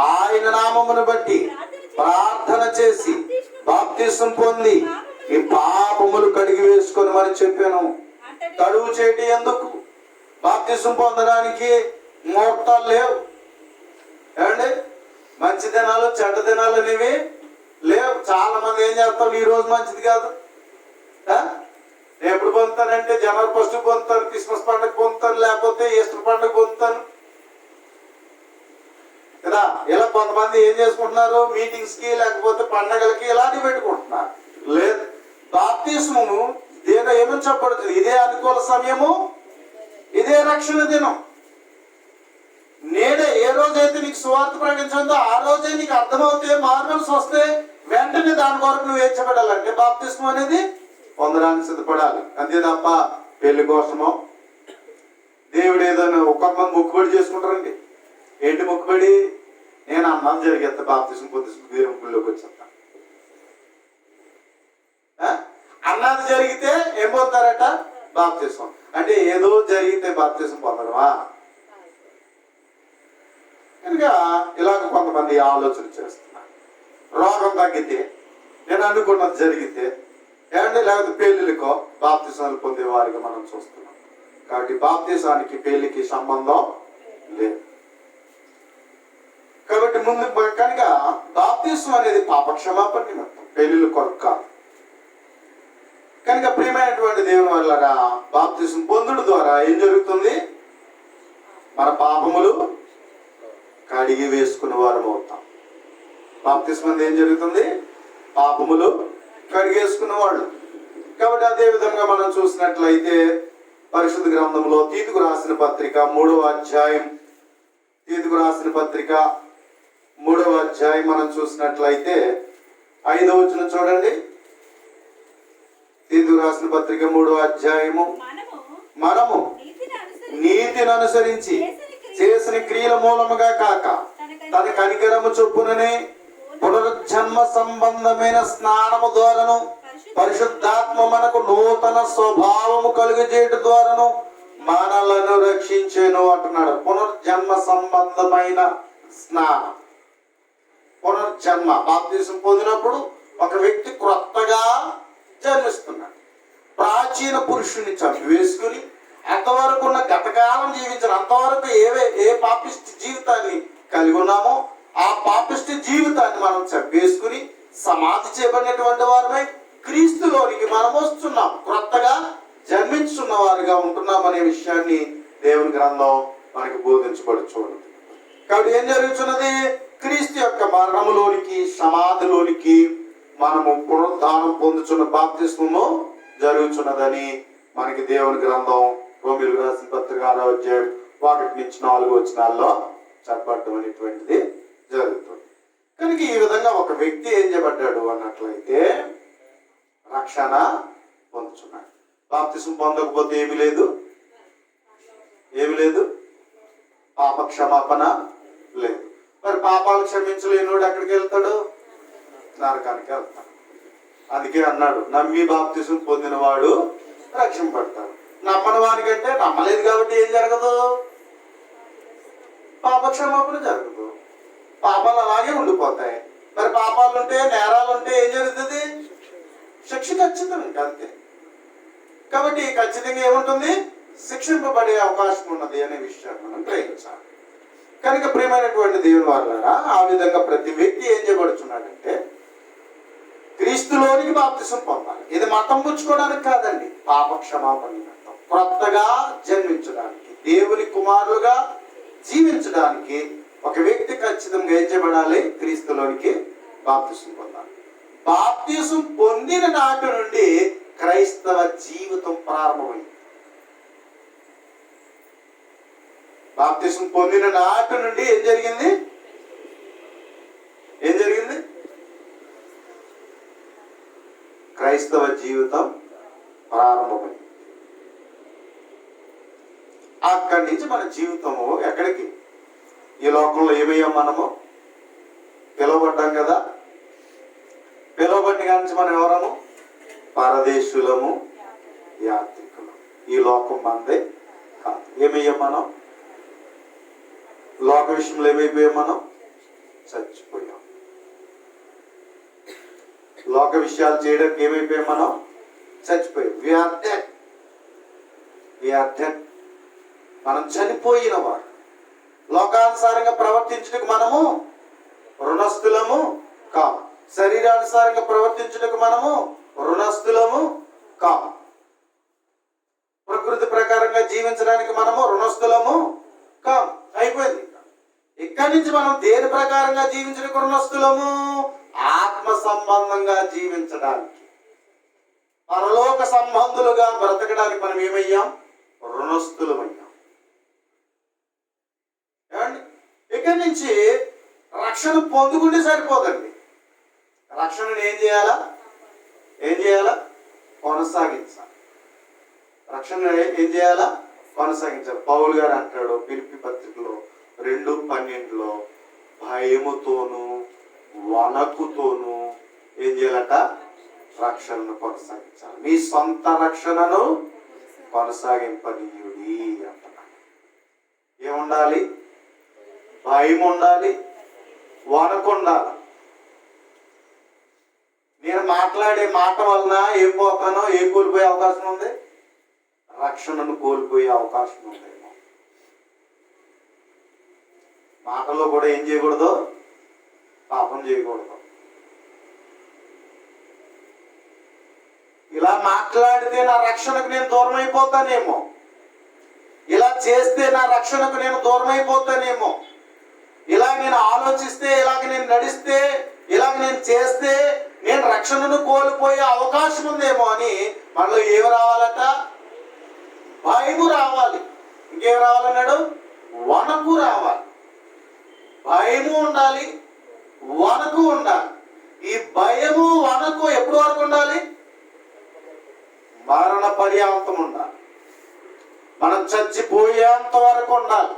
ఆయన నామమును బట్టి ప్రార్థన చేసి బాప్తిసం పొంది నీ పాపములు కడిగి వేసుకొని మరి చెప్పాను. తడువు చేయటి ఎందుకు? బాప్తిసం పొందడానికి ముహూర్తాలు లేవు. ఏమండి, మంచి దినాలు చెడ్డ దినాలు అనేవి లేవు. చాలా మంది ఏం చేస్తాం, ఈ రోజు మంచిది కాదు, ఎప్పుడు పొందుతానంటే జనవరి 1 పొందుతాను, క్రిస్మస్ పండుగ పొందుతాను, లేకపోతే ఈస్టర్ పండుగ పొందుతాను కదా. ఇలా కొంతమంది ఏం చేసుకుంటున్నారు, మీటింగ్స్ కి లేకపోతే పండగలకి ఇలాంటివి పెట్టుకుంటున్నారు. లేదు, బాప్తిస్మము దేని ఏమని చెప్పబడుతుంది? ఇదే అనుకూల సమయము, ఇదే రక్షణ దినం. నేనే ఏ రోజైతే నీకు సువార్త ప్రకటించిందో ఆ రోజే నీకు అర్థమవుతే, మార్పులు వస్తే వెంటనే దాని కొరకు నువ్వు ఏర్చబడాలంటే బాప్తిస్మం అనేది పొందడానికి సిద్ధపడాలి. అంతే తప్ప పెళ్లి కోసమో దేవుడు ఏదైనా ఒక్కొక్కమంది మొక్కుబడి చేసుకుంటారండి. ఏంటి మొక్కుబడి? నేను అన్నాను జరిగేస్తా, బాప్తిస్మం పొందిస్తుంది, దేవుని గుళ్ళోకి వచ్చేస్తా. అన్నది జరిగితే ఏం పొందుతారట? బాప్తిస్మం. అంటే ఏదో జరిగితే బాప్తిస్మం పొందడమా? కనుక ఇలాగ కొంతమంది ఆలోచన చేస్తున్నారు. రోగం తగ్గితే, నేను అనుకున్నది జరిగితే, ఏమంటే లేకపోతే పెళ్లికో బాప్తిసాలు పొందే వారిగా మనం చూస్తున్నాం. కాబట్టి బాప్తిసానికి పెళ్లికి సంబంధం లేదు. కాబట్టి ముందు కనుక బాప్తిసం అనేది పాప క్షమాపణ నిమిత్తం, పెళ్లిళ్ళు కొరకు కాదు. కనుక ప్రియమైనటువంటి దేవుని వల్ల బాప్తిసం పొందుడు ద్వారా ఏం జరుగుతుంది? మన పాపములు కడిగి వేసుకున్న వారం అవుతాం. బాప్తిస్మం ఏం జరుగుతుంది? పాపములు కడిగేసుకున్న వాళ్ళు. కాబట్టి అదే విధంగా మనం చూసినట్లయితే పరిశుద్ధ గ్రంథంలో తీతుకు రాసిన పత్రిక 3వ అధ్యాయం, తీతుకు రాసిన పత్రిక 3వ అధ్యాయం మనం చూసినట్లయితే 5వ వచనం చూడండి. తీతుకు రాసిన పత్రిక 3వ అధ్యాయము, మనము నీతిని అనుసరించి చేసిన క్రియల మూలముగా కాక తన కనికరము చొప్పుననే పునరుజ్జన్మ సంబంధమైన స్నానము ద్వారాను పరిశుద్ధాత్మ మనకు నూతన స్వభావము కలుగజేయడం ద్వారాను మనలను రక్షించెను అంటున్నాడు. పునర్జన్మ సంబంధమైన స్నానం, పునర్జన్మ. బాప్తిసం పొందినప్పుడు ఒక వ్యక్తి క్రొత్తగా జన్మిస్తున్నాడు. ప్రాచీన పురుషుని చంపివేసుకుని అంతవరకు ఉన్న గతకాలం జీవించిన, అంతవరకు ఏ పాపిష్టి జీవితాన్ని కలిగి ఉన్నామో ఆ పాపిష్టి జీవితాన్ని మనం చంపేసుకుని సమాధి చేయబడినటువంటి వారమై క్రీస్తులోనికి మనం వస్తున్నాం, క్రొత్తగా జన్మించున్న వారిగా ఉంటున్నాం అనే విషయాన్ని దేవుని గ్రంథం మనకి బోధించబడుచున్నది. కాబట్టి ఏం జరుగుతున్నది? క్రీస్తు యొక్క మరణములోనికి, సమాధిలోనికి మనము పునరుద్ధానం పొందుచున్న బాప్తిస్మము జరుగుతున్నదని మనకి దేవుని గ్రంథం రోమీయులకు రాసిన పత్రిక 6వ అధ్యాయం 1-4 వచనాల్లో చెప్పడం అనేటువంటిది జరుగుతుంది. కనుక ఈ విధంగా ఒక వ్యక్తి ఏం చేయబడ్డాడు అన్నట్లయితే రక్షణ పొందుతున్నాడు. బాప్తిసం పొందకపోతే ఏమి లేదు, పాప క్షమాపణ లేదు. మరి పాపాలు క్షమించలేనివాడు ఎక్కడికి వెళ్తాడు? నరకానికి వెళ్తాడు. అందుకే అన్నాడు, నమ్మి బాప్తిసం పొందినవాడు రక్షింపడతాడు. నమ్మని వానికంటే నమ్మలేదు కాబట్టి ఏం జరగదు? పాప క్షమాపణ జరగదు. పాపాలు అలాగే ఉండిపోతాయి. మరి పాపాలు ఉంటే, నేరాలు ఉంటే ఏం జరుగుతుంది? శిక్ష ఖచ్చితం, ఇంకా అంతే. కాబట్టి ఖచ్చితంగా ఏముంటుంది? శిక్షింపబడే అవకాశం ఉన్నది అనే విషయాన్ని మనం గ్రహించాలి. కనుక ప్రియమైనటువంటి దేవుని వారలారా, ఆ విధంగా ప్రతి వ్యక్తి ఏం చేయబడుతున్నాడంటే క్రీస్తులోనికి బాప్తిసం పొందాలి. ఇది మతం పుచ్చుకోవడానికి కాదండి, పాప క్షమాపణ నిమిత్తం, క్రొత్తగా జన్మించడానికి. దేవుని కుమారులుగా జీవించడానికి ఒక వ్యక్తి ఖచ్చితంగా ఏం చేయబడాలి? క్రీస్తులోనికి బాప్తిసం పొందాలి. బాప్తిసం పొందిన నాటి నుండి క్రైస్తవ జీవితం ప్రారంభమైంది. బాప్తిసం పొందిన నాటి నుండి ఏం జరిగింది? క్రైస్తవ జీవితం ప్రారంభమైంది. అక్కడి నుంచి మన జీవితము ఎక్కడికి? ఈ లోకంలో ఏమయ్యాం? మనము పిలువబడ్డాం కదా. పిలువబడిన కాడి నుంచి మనం ఎవరము? పరదేశులము, యాత్రికులు. ఈ లోకం మనదే కాదు. ఏమయ్యాం మనం? లోక విషయంలో ఏమైపోయాం? మనం చచ్చిపోయాం. లోక విషయాలు చేయడానికి ఏమైపోయాం? మనం చచ్చిపోయాం. We are dead. మనం చనిపోయిన వారు. లోకానుసారంగా ప్రవర్తించుటకు మనము రుణస్థులము కాము. శరీరానుసారంగా ప్రవర్తించుటకు మనము రుణస్థులము కాము. ప్రకృతి ప్రకారంగా జీవించడానికి మనము రుణస్థులము కాము. అయిపోయింది. ఇక్కడి నుంచి మనం దేని ప్రకారంగా జీవించడానికి రుణస్థులము? ఆత్మ సంబంధంగా జీవించడానికి, పరలోక సంబంధులుగా బ్రతకడానికి మనం ఏమయ్యాం? రుణస్థులమయ్యాం. ఏమండి? ఇక్కడి నుంచి రక్షణ పొందుకుంటే సరిపోదండి. రక్షణను ఏం చేయాలా? కొనసాగించాలి. రక్షణ ఏం చేయాలా? కొనసాగించాలి. పౌలు గారు అంటాడు ఫిలిప్పీ పత్రికలో 2:12, భయముతోను వణకుతోను ఏం చేయాలట? రక్షణను కొనసాగించాలి. మీ సొంత రక్షణను కొనసాగింపనీయుడి అంటున్నాడు. ఏముండాలి? భయం ఉండాలి, వణకు ఉండాలి. నేను మాట్లాడే మాట వలన ఏం పోతానో, ఏం కోల్పోయే అవకాశం ఉంది? రక్షణను కోల్పోయే అవకాశం ఉందేమో. మాటలో కూడా ఏం చేయకూడదు? పాపం చేయకూడదు. ఇలా మాట్లాడితే నా రక్షణకు నేను దూరం అయిపోతానేమో, ఇలా చేస్తే నా రక్షణకు నేను దూరం అయిపోతానేమో, ఇలా నేను ఆలోచిస్తే, ఇలాగ నేను నడిస్తే, ఇలాగ నేను చేస్తే నేను రక్షణను కోల్పోయే అవకాశం ఉందేమో అని మనలో ఏమి రావాలట? భయము రావాలి. ఇంకేం రావాలన్నాడు? వణకు రావాలి. భయము ఉండాలి, వణకు ఉండాలి. ఈ భయము వణకు ఎప్పటి వరకు ఉండాలి? మరణ పర్యాంతం ఉండాలి. మనం చచ్చిపోయేంత వరకు ఉండాలి.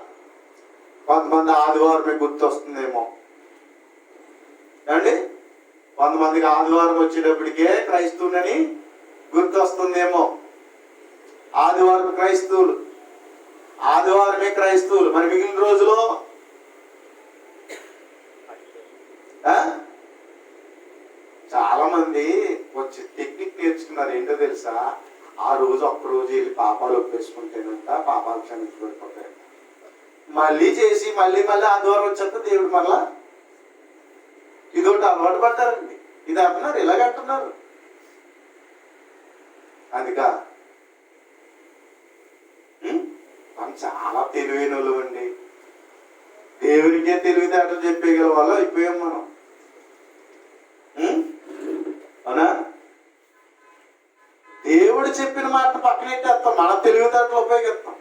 కొంతమంది ఆదివారమే గుర్తొస్తుందేమో అండి. కొంతమందికి ఆదివారం వచ్చేటప్పటికే క్రైస్తవులని గుర్తొస్తుందేమో. ఆదివారం క్రైస్తవులు, ఆదివారమే క్రైస్తవులు. మరి మిగిలిన రోజులో చాలా మంది వచ్చి టెక్నిక్ నేర్చుకున్నారు. ఏంటో తెలుసా? ఆ రోజు ఒక్కరోజు వెళ్ళి పాపాలు ఒప్పేసుకుంటేనంట పాపాలు క్షమించబడిపోతాయంట. మళ్ళీ చేసి మళ్ళీ ఆదివారం వచ్చేంత దేవుడు మళ్ళా ఇదొకటి అలవాటు పడ్డారండి. ఇది అంటున్నారు, ఇలాగంటున్నారు. అందుక మనం చాలా తెలివైన వాళ్ళు అండి. దేవునికే తెలివితేటలు చెప్పేయగల వాళ్ళు అయిపోయాం మనం. అవునా? దేవుడు చెప్పిన మాట పక్కనెట్టేస్తాం, మన తెలివితేటలు ఉపయోగిస్తాం.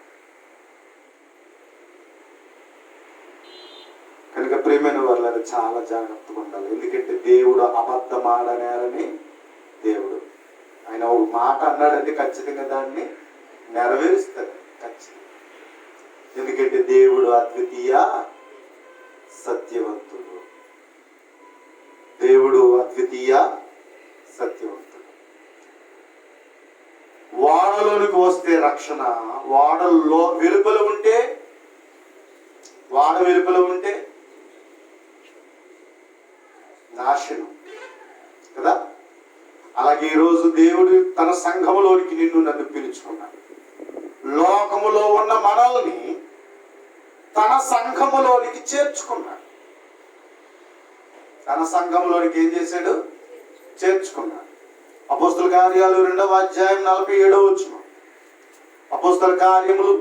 కనుక ప్రియమైన వాళ్ళని చాలా జాగ్రత్తగా ఉండాలి. ఎందుకంటే దేవుడు అబద్ధమాడనేరని దేవుడు. ఆయన ఒక మాట అన్నాడంటే ఖచ్చితంగా దాన్ని నెరవేరుస్తాడు ఖచ్చితంగా. ఎందుకంటే దేవుడు అద్వితీయ సత్యవంతుడు. దేవుడు అద్వితీయ సత్యవంతుడు. వాడలోనికి వస్తే రక్షణ, వాడల్లో వెలుపల ఉంటే, వాడ వెలుపల ఉంటే నాశనం కదా. అలాగే ఈరోజు దేవుడు తన సంఘములోనికి నిన్ను నన్ను పిలుచుకున్నాడు. లోకములో ఉన్న మనల్ని తన సంఘములోనికి చేర్చుకున్నాడు. తన సంఘములోనికి ఏం చేశాడు? చేర్చుకున్నాడు. అపోస్తల కార్యాలు 2వ అధ్యాయం 47వ వచనం. అపోస్తల కార్యములు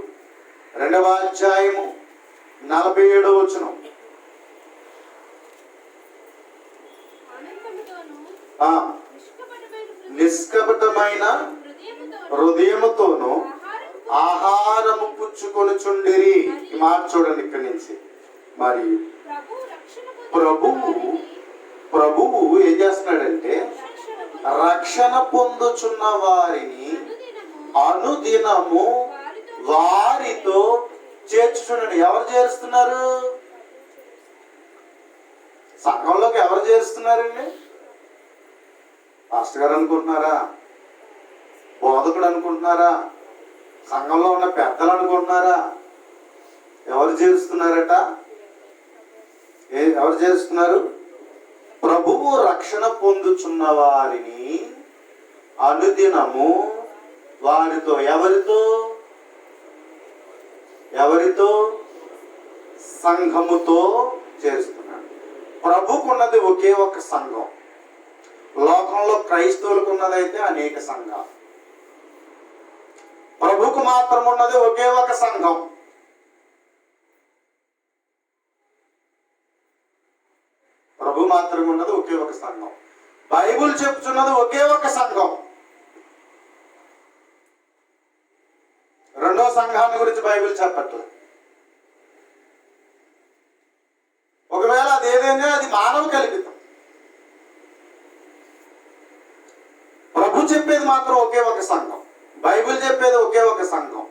2వ అధ్యాయము 47వ వచనం. నిష్కపటమైన హృదయముతోను ఆహారము పుచ్చుకొనుచుండిరి. చూడండి ఇక్కడి నుంచి. మరి ప్రభువు ఏం చేస్తున్నాడంటే రక్షణ పొందుచున్న వారిని అనుదినము వారితో చేర్చుచున్నాడు. ఎవరు చేరుస్తున్నారు? సంఘంలోకి ఎవరు చేరుస్తున్నారండి? పాస్టర్ గారు అనుకుంటున్నారా? బోధకుడు అనుకుంటున్నారా? సంఘంలో ఉన్న పెద్దలు అనుకుంటున్నారా? ఎవరు చేరుస్తున్నారట? ఎవరు చేరుస్తున్నారు? ప్రభువు రక్షణ పొందుచున్న వారిని అనుదినము వారితో. ఎవరితో? సంఘముతో చేరుస్తున్నాడు. ప్రభుకున్నది ఒకే ఒక సంఘం. లోకంలో క్రైస్తవులకు ఉన్నదైతే అనేక సంఘాలు. ప్రభుకు మాత్రం ఉన్నది ఒకే ఒక సంఘం. ప్రభు మాత్రం ఉన్నది ఒకే ఒక సంఘం. బైబుల్ చెప్తున్నది ఒకే ఒక సంఘం. రెండో సంఘాన్ని గురించి బైబిల్ చెప్పట్లేదు. ఒకవేళ అది ఏదైనా అది మానవ కల్పితం. ప్రభు చెప్పేది మాత్రం ఒకే ఒక సంఘం. బైబిల్ చెప్పేది ఒకే ఒక సంఘం.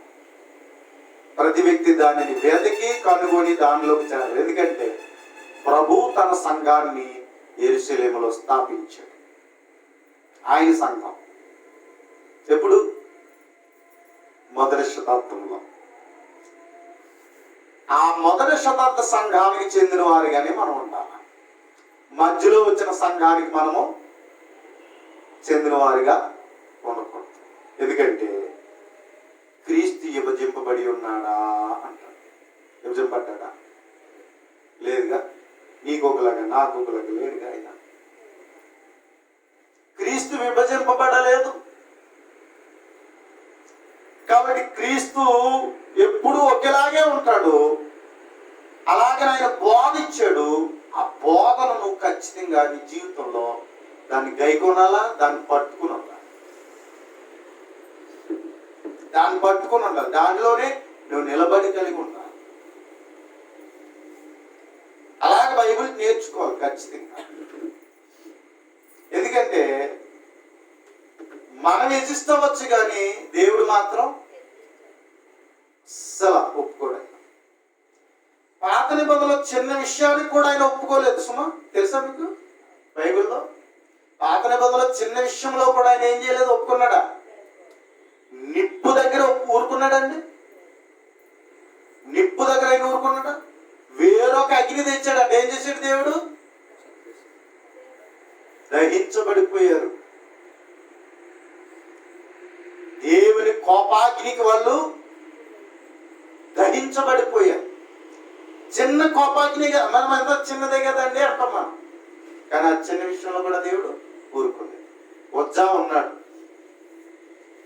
ప్రతి వ్యక్తి దానిని వెతికి కనుగొని దానిలోకి చేరాలి. ఎందుకంటే ప్రభు తన సంఘాన్ని యెరూషలేములో స్థాపించాడు. ఆయన సంఘం ఎప్పుడు? మొదటి శతాబ్దంలో. ఆ మొదటి శతాబ్ద సంఘానికి చెందిన వారిగానే మనం ఉండాలి. మధ్యలో వచ్చిన సంఘానికి మనము చెందిన వారిగా ఉండకూడదు. ఎందుకంటే క్రీస్తు విభజింపబడి ఉన్నాడా అంటాడు. విభజింపడ్డా? లేదుగా. నీకొకలాగా నాకొకలాగా లేడుగా. ఆయన క్రీస్తు విభజింపబడలేదు. కాబట్టి క్రీస్తు ఎప్పుడు ఒకేలాగే ఉంటాడు. అలాగే ఆయన బోధ ఇచ్చాడు. ఆ బోధను నువ్వు ఖచ్చితంగా నీ జీవితంలో దాన్ని గైకొనాలా, దాన్ని పట్టుకుని ఉండాలి. దానిలోనే నువ్వు నిలబడి కలిగి ఉండాలి. అలాగే బైబిల్ నేర్చుకోవాలి ఖచ్చితంగా. ఎందుకంటే మనం యజిస్తవచ్చు కానీ దేవుడు మాత్రం ఒప్పుకోడు. పాత నిబంధనలో చిన్న విషయానికి కూడా ఆయన ఒప్పుకోలేదు. సుమా తెలుసా మీకు? బైబిల్లో పాత నిబంధనలో చిన్న విషయంలో కూడా ఆయన ఏం చేయలేదు, ఒప్పుకున్నాడా? నిప్పు దగ్గర ఊరుకున్నాడండి. నిప్పు దగ్గర ఆయన ఊరుకున్నాడా? వేరొక అగ్ని తెచ్చాడంటే ఏం చేశాడు దేవుడు? దహించబడిపోయారు. దేవుని కోపాగ్నికి వాళ్ళు దహించబడిపోయారు. చిన్న కోపాగ్నిగా మనం ఎంత చిన్నదే కదండి అంటాం మనం. కానీ ఆ చిన్న విషయంలో కూడా దేవుడు ఊరుకుంది. ఉజ్జా ఉన్నాడు.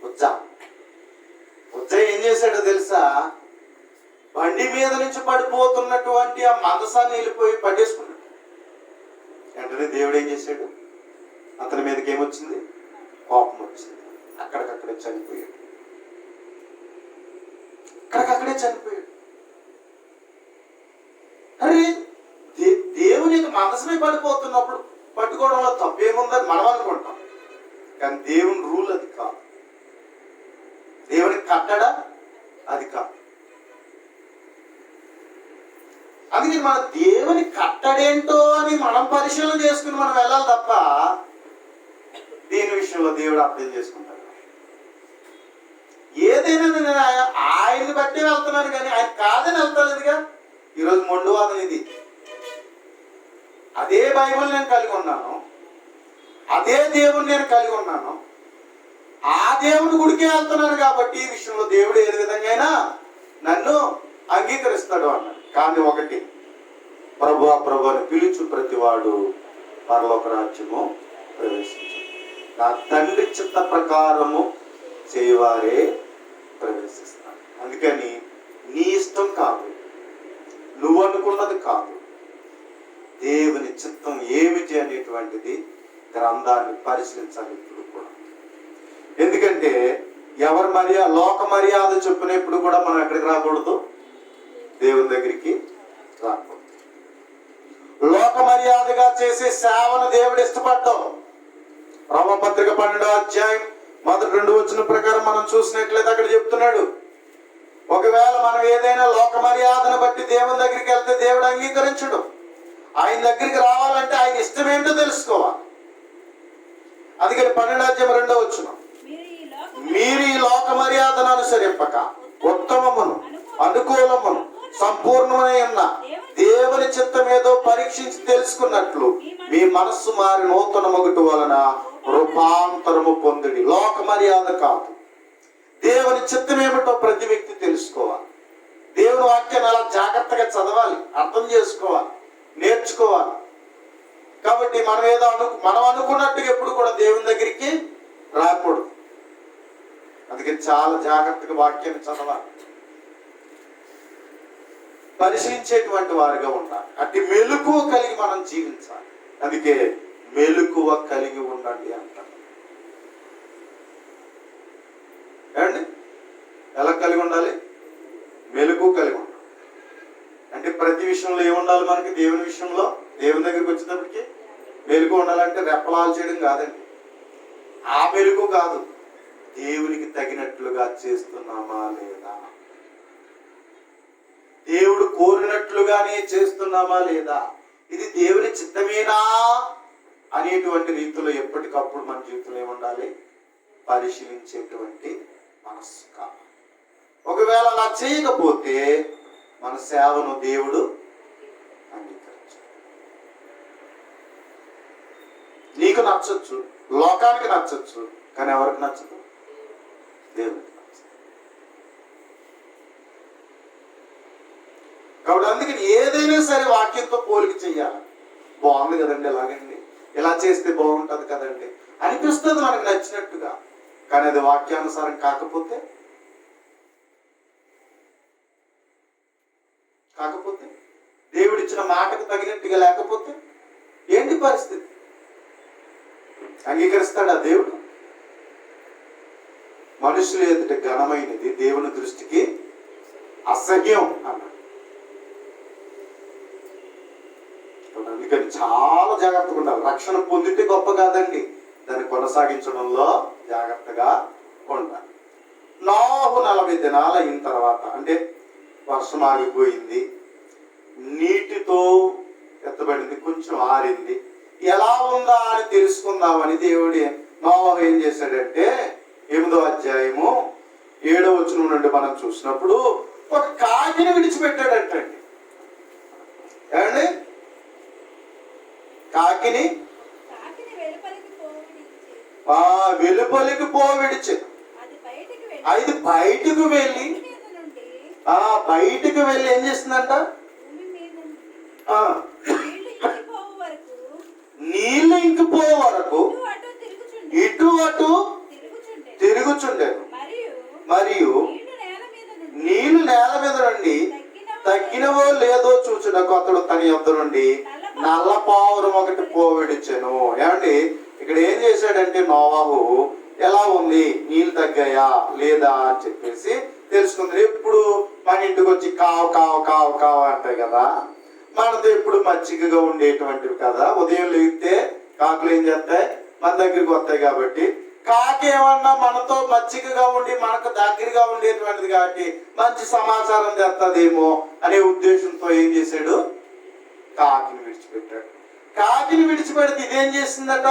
ఉజ్జా ఏం చేశాడో తెలుసా? బండి మీద నుంచి పడిపోతున్నటువంటి ఆ మందసాన్ని వెళ్ళిపోయి పట్టేసుకున్నాడు. వెంటనే దేవుడు ఏం చేశాడు? అతని మీదకి ఏమొచ్చింది? కోపం వచ్చింది. అక్కడికక్కడే చనిపోయాడు. అరే దేవునికి మనసునే పడిపోతున్నప్పుడు పట్టుకోవడంలో తప్పేముందని మనం అనుకుంటాం. కానీ దేవుని రూల్ అది కాదు. దేవునికి కట్టడా అది కాదు. అందుకే మన దేవుని కట్టడేంటో అని మనం పరిశీలన చేసుకుని మనం వెళ్ళాలి తప్ప దీని విషయంలో దేవుడు అర్థం చేసుకుంటాడు. ఏదైనా నేను ఆయన్ని బట్టి వెళ్తున్నాను కానీ ఆయన కాదని వెళ్తలేదుగా. ఈరోజు మొండువాదం ఇది. అదే బైబిల్ నేను కలిగి ఉన్నాను, అదే దేవుని నేను కలిగి ఉన్నాను, ఆ దేవుని గుడికే వెళ్తున్నాను కాబట్టి ఈ విషయంలో దేవుడు ఏ విధంగా నన్ను అంగీకరిస్తాడు అన్నాడు. కానీ ఒకటి, ప్రభుని పిలుచు ప్రతివాడు పరలోక రాజ్యము ప్రవేశించు. నా తండ్రి చిత్త ప్రకారము చేయవారే ప్రవేశిస్తాను. అందుకని నీ ఇష్టం కాదు, నువ్వు అనుకున్నది కాదు, దేవుని చిత్తం ఏమిటి అనేటువంటిది గ్రంథాన్ని పరిశీలించాలి ఇప్పుడు కూడా. ఎందుకంటే ఎవరి లోక మర్యాద చెప్పినప్పుడు కూడా మనం ఎక్కడికి రాకూడదు, దేవుని దగ్గరికి రాకూడదు. లోక మర్యాదగా చేసే సేవను దేవుడు ఇష్టపడ్డాం. రోమపత్రిక 12వ అధ్యాయం మొదటి 2 వచనం ప్రకారం మనం చూసినట్లయితే అక్కడ చెప్తున్నాడు, ఒకవేళ మనం ఏదైనా లోక మర్యాదను బట్టి దేవుని దగ్గరికి వెళ్తే దేవుడు అంగీకరించడు. ఆయన దగ్గరికి రావాలంటే ఆయన ఇష్టం ఏంటో తెలుసుకోవాలి. అందుకని 12వ అధ్యాయం 2వ వచనం, మీరు ఈ లోక మర్యాదను అనుసరింపక ఉత్తమమును అనుకూలమును సంపూర్ణమైన దేవుని చిత్తం ఏదో పరీక్షించి తెలుసుకున్నట్లు మీ మనస్సు మారి నూతన మొగుటు వలన రూపాంతరము పొందుడి. లోక మర్యాద కాదు, దేవుని చిత్తం ఏమిటో ప్రతి వ్యక్తి తెలుసుకోవాలి. దేవుని వాక్యాన్ని అలా జాగ్రత్తగా చదవాలి, అర్థం చేసుకోవాలి, నేర్చుకోవాలి. కాబట్టి మనం అనుకున్నట్టుగా ఎప్పుడు కూడా దేవుని దగ్గరికి రాకూడదు. అందుకని చాలా జాగ్రత్తగా వాక్యాన్ని చదవాలి, పరిశీలించేటువంటి వారిగా ఉండాలి. అట్టి మెలకువ కలిగి మనం జీవించాలి. అందుకే మెలకువ కలిగి ఉండండి అంటారు. ఏమండి, ఎలా కలిగి ఉండాలి? మెలకువ కలిగి ఉండాలి. అంటే ప్రతి విషయంలో ఏముండాలి మనకి? దేవుని విషయంలో, దేవుని దగ్గరికి వచ్చేటప్పటికి మెలకువ ఉండాలంటే రెప్పలాలు చేయడం కాదండి, ఆ మెలకువ కాదు. దేవునికి తగినట్లుగా చేస్తున్నామా లేదా, దేవుడు కోరినట్లుగానే చేస్తున్నామా లేదా, ఇది దేవుని చిత్తమేనా అనేటువంటి రీతిలో ఎప్పటికప్పుడు మన జీవితంలో ఏముండాలి? పరిశీలించేటువంటి మనస్సు కావాలి. ఒకవేళ అలా చేయకపోతే మన సేవను దేవుడు అంగీకరించు. నీకు నచ్చొచ్చు, లోకానికి నచ్చొచ్చు, కానీ ఎవరికి నచ్చదు? దేవుడికి నచ్చదు. కాబట్టి అందుకని ఏదైనా సరే వాక్యంతో పోలిక చెయ్యాలి. బాగుంది కదండి, ఎలాగండి, ఇలా చేస్తే బాగుంటుంది కదండి అనిపిస్తుంది మనకు నచ్చినట్టుగా. కానీ అది వాక్యానుసారం కాకపోతే దేవుడిచ్చిన మాటకు తగినట్టుగా లేకపోతే ఏంటి పరిస్థితి? అంగీకరిస్తాడా దేవుడు? మనుషులు ఎదుట ఘనమైనది దేవుని దృష్టికి అసహ్యం అన్నాడు. అందుకని చాలా జాగ్రత్తగా ఉండాలి. రక్షణ పొందితే గొప్ప కాదండి, దాన్ని కొనసాగించడంలో జాగ్రత్తగా ఉండాలి. నోహు 40 దినాలు అయిన తర్వాత, అంటే వర్షం ఆగిపోయింది, నీటితో ఎత్తబడింది, కొంచెం ఆరింది, ఎలా ఉందా అని తెలుసుకుందామని దేవుడి నోహు ఏం చేశాడంటే 8వ అధ్యాయము 7వ వచనం నుండి మనం చూసినప్పుడు ఒక కాకిని విడిచిపెట్టాడంటండి. ఏమండి,
కాకిని
వెలుపలికి పోవిడిచి అది బయటకు వెళ్ళి ఏం చేస్తుందంట? నీళ్ళు ఇంకిపో వరకు ఇటు అటు తిరుగుచుండేది. మరియు నీళ్లు నేల మీద నుండి తగ్గినవో లేదో చూచుటకు అతడు తన యొద్ద నుండి నల్ల పావురం ఒకటి పోవిడిచెను. ఏమండి, ఇక్కడ ఏం చేశాడంటే నోవాహు ఎలా ఉంది, నీళ్ళు తగ్గాయా లేదా అని చెప్పేసి తెలుసుకుంది. ఎప్పుడు మన ఇంటికి వచ్చి కావు కావు కావు కావు అంటాయి కదా, మనతో ఎప్పుడు మచ్చికగా ఉండేటువంటివి కదా. ఉదయం లేగితే కాకులు ఏం చేస్తాయి? మన దగ్గరికి వస్తాయి. కాబట్టి కాకి ఏమన్నా మనతో మచ్చికగా ఉండి మనకు దగ్గరగా ఉండేటువంటిది కాబట్టి మంచి సమాచారం తెస్తుందేమో అనే ఉద్దేశంతో ఏం చేశాడు? కాకిని విడిచిపెట్టాడు. కాకిని విడిచిపెడితే ఇదేం చేసిందట?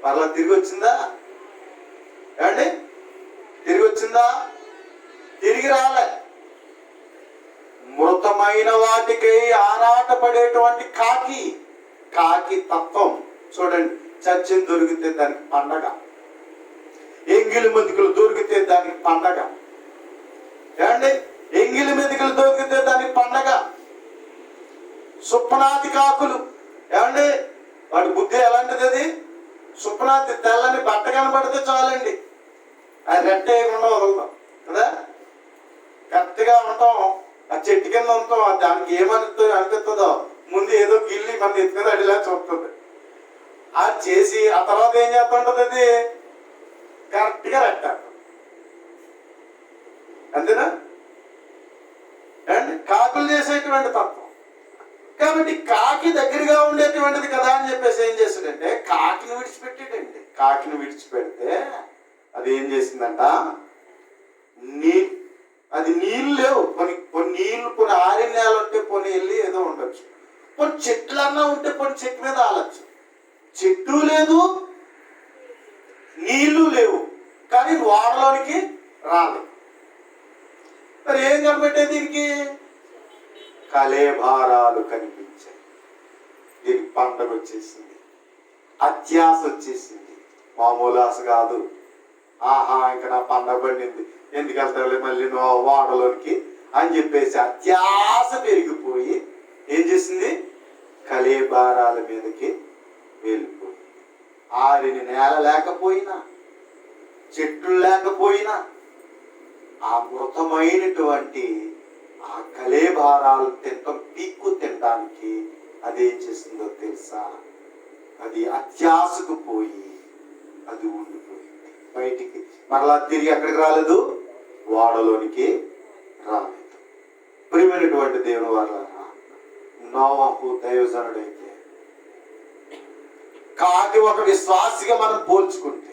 మరలా తిరిగి వచ్చిందా? ఏమండి, తిరిగి వచ్చిందా? తిరిగి రాలే. మృతమైన వాటికై ఆరాటపడేటువంటి కాకి తత్వం చూడండి. చచ్చిన దొరికితే దానికి పండగ, ఎంగిలి మెతుకులు దొరికితే దానికి పండగ. ఏమండి, ఎంగిలి మెతుకులు దొరికితే దానికి పండగ. సుప్పనాతి కాకులు, ఏమండి, వాడి బుద్ధి ఎలాంటిది? అది సుప్పనాతి తెల్లని బట్ట కనబడితే చాలండి, అది రెట్టేయకుండా వదలదాం కదా. కరెక్ట్గా ఉంటాం, ఆ చెట్టు కింద ఉంటాం, దానికి అనిపిస్తుందో ముందు ఏదో గిల్లి మన ఎత్తి మీద అడిలా చూస్తుంది. అది చేసి ఆ తర్వాత ఏం చేస్తుంటది, అది కరెక్ట్గా రెట్టాలి. అంతేనా అండి? కాకులు చేసేటువంటి తత్వం. కాబట్టి కాకి దగ్గరగా ఉండేటువంటిది కదా అని చెప్పేసి ఏం చేశాడంటే కాకిని విడిచిపెట్టాడండి. కాకిని విడిచిపెడితే అది ఏం చేసిందంట, అది నీళ్ళు లేవు, కొన్ని నీళ్లు, కొన్ని ఆరిన నేల ఉంటే కొన్ని వెళ్ళి ఏదో ఉండొచ్చు, కొన్ని చెట్లన్నా ఉంటే కొన్ని చెట్టు మీద ఆలొచ్చు. చెట్టు లేదు, నీళ్లు లేవు, కానీ ఓడలోనికి రాలేదు. మరి ఏం కనిపెట్టే దీనికి? కళేభారాలు కనిపించాయి. దీనికి పండగ వచ్చేసింది, అత్యాశ వచ్చేసింది. మామూలు ఆశ కాదు. ఆహా ఇంకా నా పండగ పండింది, ఎందుకు వెళ్తావులే మళ్ళీ నువ్వు వాడలోనికి అని చెప్పేసి అత్యాశ పెరిగిపోయి ఏం చేసింది, కళేభారాల మీదకి వెళ్ళిపోయింది. ఆరిని నేల లేకపోయినా, చెట్లు లేకపోయినా, ఆ మృతమైనటువంటి ఆ కళేభారాలు పీక్కు తినడానికి అదేం చేసిందో తెలుసా? అది అత్యాశకు పోయి అది ఉండిపోయింది. బయటికి మరలా తిరిగి ఎక్కడికి రాలేదు, వాడలోనికి రాలేదు. ప్రియమైనటువంటి దేవుని వారలారా, నోవహు దైవజనుడైతే కాకి ఒక విశ్వాసిగా మనం పోల్చుకుంటే,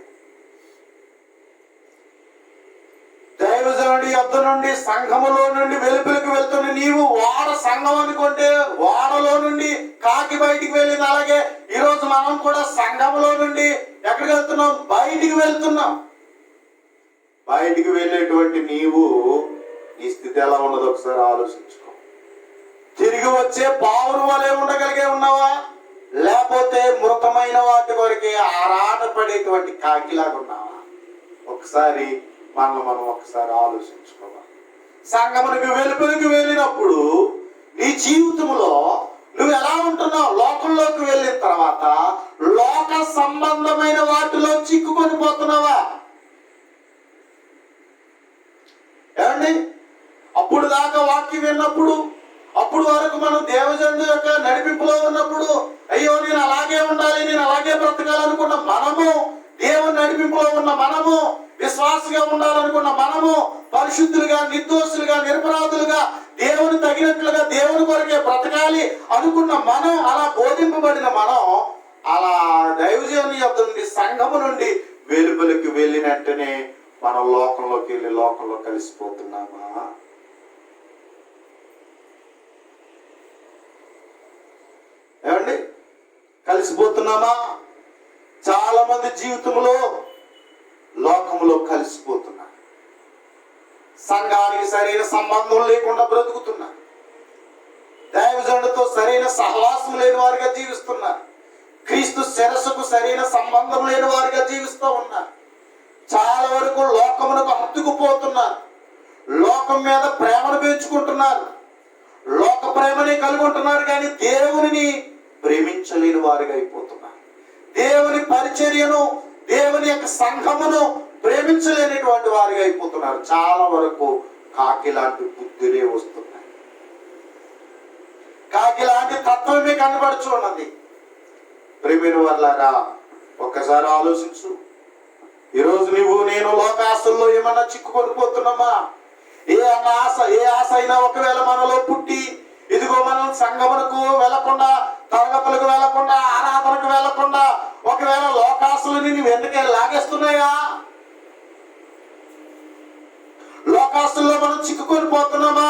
దైవజనుడి యొద్ద నుండి సంఘములో నుండి వెలుపలికి వెళ్తున్న నీవు వాడ సంఘం అనుకుంటే వాడలో నుండి కాకి బయటికి వెళ్ళింది. అలాగే ఈరోజు మనం కూడా సంఘములో నుండి ఎక్కడికి వెళ్తున్నాం, బయటికి వెళ్తున్నాం. బయటికి వెళ్ళేటువంటి నీవు నీ స్థితి ఎలా ఉన్నదో ఒకసారి ఆలోచించుకో. తిరిగి వచ్చే పావురు వలె ఉండగలిగే ఉన్నావా, లేకపోతే మృతమైన వాటి వరకే ఆరాట పడేటువంటి కాకిలాగా ఉన్నావా? ఒకసారి మనం ఒకసారి ఆలోచించుకోవాలి. సంఘమునికి వెలుపలికి వెళ్ళినప్పుడు నీ జీవితంలో నువ్వు ఎలా ఉంటున్నావు? లోకంలోకి వెళ్ళిన తర్వాత లోక సంబంధమైన వాటిలో చిక్కుకొని పోతున్నావా? ఏమండి, అప్పుడు దాకా వాక్యం విన్నప్పుడు, అప్పుడు వరకు మనం దేవజనుడు యొక్క నడిపింపులో ఉన్నప్పుడు అయ్యో నేను అలాగే ఉండాలి, నేను అలాగే బ్రతకాలనుకున్న మనము, దేవుని నడిపింపులో ఉన్న మనము, విశ్వాసగా ఉండాలనుకున్న మనము, పరిశుద్ధులుగా, నిర్దోషులుగా, నిరపరాధులుగా, దేవుని తగినట్లుగా దేవుని కొరకే బ్రతకాలి అనుకున్న మనం, అలా బోధింపబడిన మనం, అలా దైవజనుని యొద్ద నుండి సంఘము నుండి వెలుపలికి వెళ్ళిన వెంటనే మనం లోకంలోకి వెళ్ళి లోకంలో కలిసిపోతున్నామా? ఏమండి, కలిసిపోతున్నామా? చాలా మంది జీవితంలో లోకంలో కలిసిపోతున్నారు. సంఘానికి సరైన సంబంధం లేకుండా బ్రతుకుతున్నారు. దైవజనుడితో సరైన సహవాసం లేని వారిగా జీవిస్తున్నారు. క్రీస్తు శిరస్సుకు సరైన సంబంధం లేని వారిగా జీవిస్తూ ఉన్నారు. చాలా వరకు లోకమునకు హత్తుకుపోతున్నారు. లోకం మీద ప్రేమను పెంచుకుంటున్నారు. లోక ప్రేమని కలుగుంటున్నారు, కానీ దేవునిని ప్రేమించలేని వారిగా అయిపోతున్నారు. దేవుని పరిచర్యను, దేవుని యొక్క సంఘమును ప్రేమించలేనిటువంటి వారిగా అయిపోతున్నారు. చాలా వరకు కాకి లాంటి బుద్ధులే వస్తున్నాయి. కాకి లాంటి తత్వమే కనబడుచు ఉన్నది. ప్రియమైన వారలారా, ఒక్కసారి ఆలోచించు. ఈరోజు నువ్వు నేను లోకాశల్లో ఏమన్నా చిక్కుకొని పోతున్నామా? ఏ ఆశ అయినా ఒకవేళ మనలో పుట్టి, ఇదిగో మనం సంఘమునకు వెళ్లకుండా, తరగతులకు వెళ్లకుండా, ఆరాధనకు వెళ్లకుండా, ఒకవేళ లోకాశలని నువ్వు వెనకే లాగేస్తున్నాయా? లోకాశల్లో మనం చిక్కుకొని పోతున్నామా?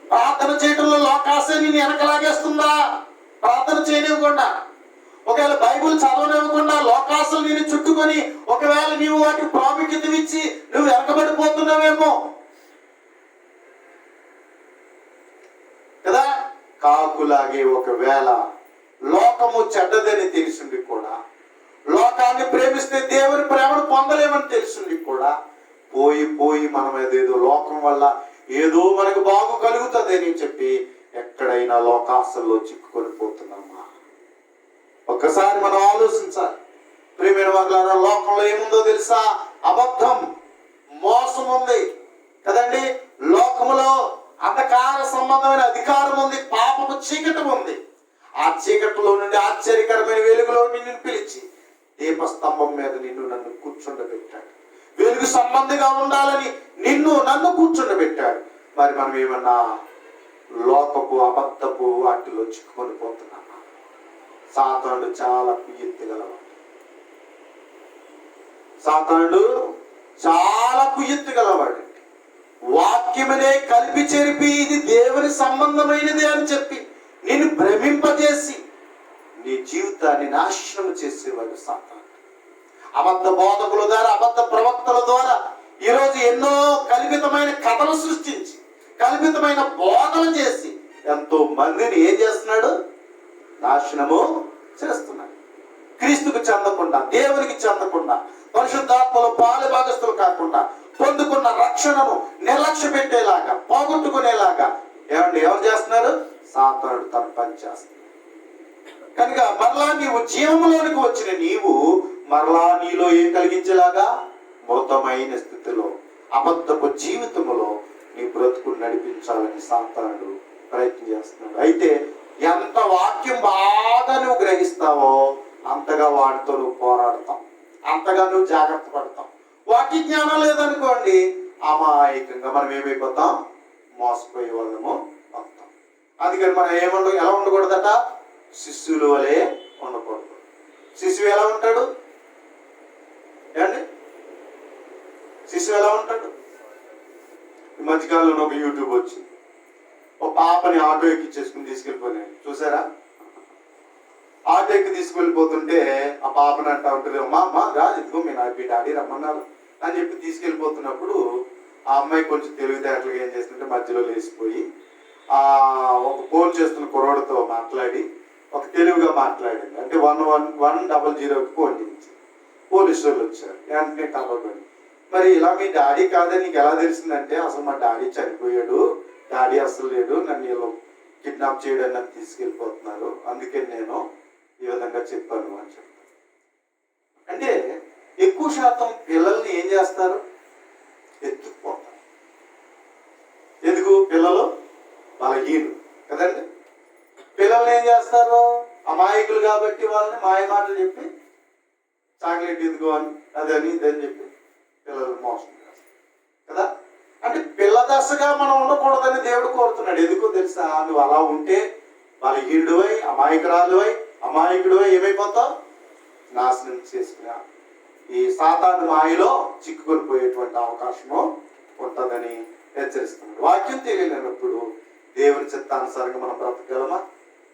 ప్రార్థన చేయడంలో లోకాశ నేను వెనక లాగేస్తుందా? ప్రార్థన చేయనివ్వకుండా, ఒకవేళ బైబుల్ చదవనివ్వకుండా లోకాశలు నేను చుట్టుకొని, ఒకవేళ నీవు వాటికి ప్రాముఖ్యత ఇచ్చి నువ్వు వెనకబడిపోతున్నావేమో కదా. కాకులాగే ఒకవేళ లోకము చెడ్డదని తెలిసింది కూడా, లోకాన్ని ప్రేమిస్తే దేవుని ప్రేమను పొందలేమని తెలిసింది కూడా, పోయి మనం ఏదో లోకం వల్ల ఏదో మనకు బాగు కలుగుతుంది అని చెప్పి ఎక్కడైనా లోకాశల్లో చిక్కుకొని పోతున్నామా? ఒక్కసారి మనం ఆలోచించాలి. ప్రియమైన వారలారా, లోకంలో ఏముందో తెలుసా? అబద్ధం, మోసం ఉంది కదండి. సంబంధమైన అధికారం ఉంది, పాపపు చీకటి ఉంది. ఆ చీకటిలో నుండి ఆశ్చర్యకరమైన వెలుగులో నిన్ను పిలిచి దీపస్తంభం మీద నిన్ను నన్ను కూర్చుండబెట్టాడు. వెలుగు సంబంధిగా ఉండాలని నన్ను కూర్చుండబెట్టాడు. మరి మనం ఏమన్నా లోకపు అబద్ధపు వాటిలో చిక్కుకొని పోతున్నామా? సాతానుడు చాలా కుయుక్తి గలవాడు. సాతానుడు చాలా కుయుక్తి గలవాడు. వాక్యమనే కలిపి చెరిపి ఇది దేవుని సంబంధమైనది అని చెప్పి నిన్ను భ్రమింపజేసి నీ జీవితాన్ని నాశనం చేసేవాడు సాతానుడు. అబద్ధ బోధకుల ద్వారా, అబద్ధ ప్రవక్తల ద్వారా ఈరోజు ఎన్నో కల్పితమైన కథలు సృష్టించి కల్పితమైన బోధలు చేసి ఎంతో మందిని ఏం చేస్తున్నాడు? నాశనము చేస్తున్నాడు. క్రీస్తుకు చెందకుండా, దేవునికి చెందకుండా, పరిశుద్ధాత్మలో పాలు భాగస్తులు కాకుండా పొందుకున్న రక్షణను నిర్లక్ష్య పెట్టేలాగా, పోగొట్టుకునేలాగా ఎవరు చేస్తున్నారు? సాతానుడు తన పని చేస్తున్నాడు. కనుక మరలా నీవు జీవంలోనికి వచ్చిన నీవు మరలా నీలో ఏం కలిగించేలాగా? మృతమైన స్థితిలో, అబద్ధపు జీవితములో నీ బ్రతుకు నడిపించాలని సాతానుడు ప్రయత్నం చేస్తున్నాడు. అయితే ఎంత వాక్యం బాగా నువ్వు గ్రహిస్తావో అంతగా వాటితో నువ్వు పోరాడతావు, అంతగా నువ్వు జాగ్రత్త పడతావు. వాక్య జ్ఞానం లేదనుకోండి, అమాయకంగా మనం ఏమైపోతాం? మోసపోయే వాళ్ళము అవుతాం. అందుకని మనం ఎలా ఉండకూడదట? శిష్యుల వలె ఉండకూడదు. శిశువు ఎలా ఉంటాడు? ఏమండి, శిశువు ఎలా ఉంటాడు? ఈ మధ్యకాలంలో ఒక యూట్యూబ్ వచ్చింది. ఒక పాపని ఆటో ఎక్కించేసుకుని తీసుకెళ్ళిపోయినాయి, చూసారా? ఆటో ఎక్కి తీసుకెళ్ళిపోతుంటే ఆ పాపని అంటా ఉంటుంది, అమ్మా రా, ఇదిగో మీ డాడీ రమ్మన్నారు అని చెప్పి తీసుకెళ్ళిపోతున్నప్పుడు ఆ అమ్మాయి కొంచెం తెలివితేటలుగా ఏం చేస్తుంటే మధ్యలో లేచిపోయి ఒక ఫోన్ చేస్తున్న కుర్రోడితో మాట్లాడి ఒక తెలివిగా మాట్లాడింది. అంటే 100కి ఫోన్ చేయించి పోలీసు వాళ్ళు వచ్చారు. వెంటనే కలవకండి, మరి ఇలా మీ డాడీ కాదని నీకు ఎలా తెలిసిందంటే, అసలు మా డాడీ చనిపోయాడు, డాడీ అసలు లేడు, నన్ను కిడ్నాప్ చేయడానికి నన్ను తీసుకెళ్ళిపోతున్నారు, అందుకే నేను ఈ విధంగా చెప్పాను అని చెప్తాను. అంటే ఎక్కువ శాతం పిల్లల్ని ఏం చేస్తారు? ఎత్తుకుపోతారు. ఎందుకు? పిల్లలు బలహీనులు కదండి. పిల్లల్ని ఏం చేస్తారు? అమాయకులు కాబట్టి వాళ్ళని మాయ మాటలు చెప్పి చాక్లెట్ ఇదిగో అని అదని ఇదని చెప్పి పిల్లలు మోసం చేస్తారు కదా. అంటే పిల్ల దశగా మనం ఉండకూడదని దేవుడు కోరుతున్నాడు. ఎందుకో తెలుసా? నువ్వు అలా ఉంటే బలహీనుడివై, అమాయకుడివై ఏమైపోతావు? నాశనం చేసుకున్నా ఈ సాతాను మాయలో చిక్కుకొని పోయేటువంటి అవకాశము ఉంటుందని హెచ్చరిస్తున్నాడు. వాక్యం తెలియనప్పుడు దేవుని చిత్తానుసారంగా మనం బ్రతకగలమా?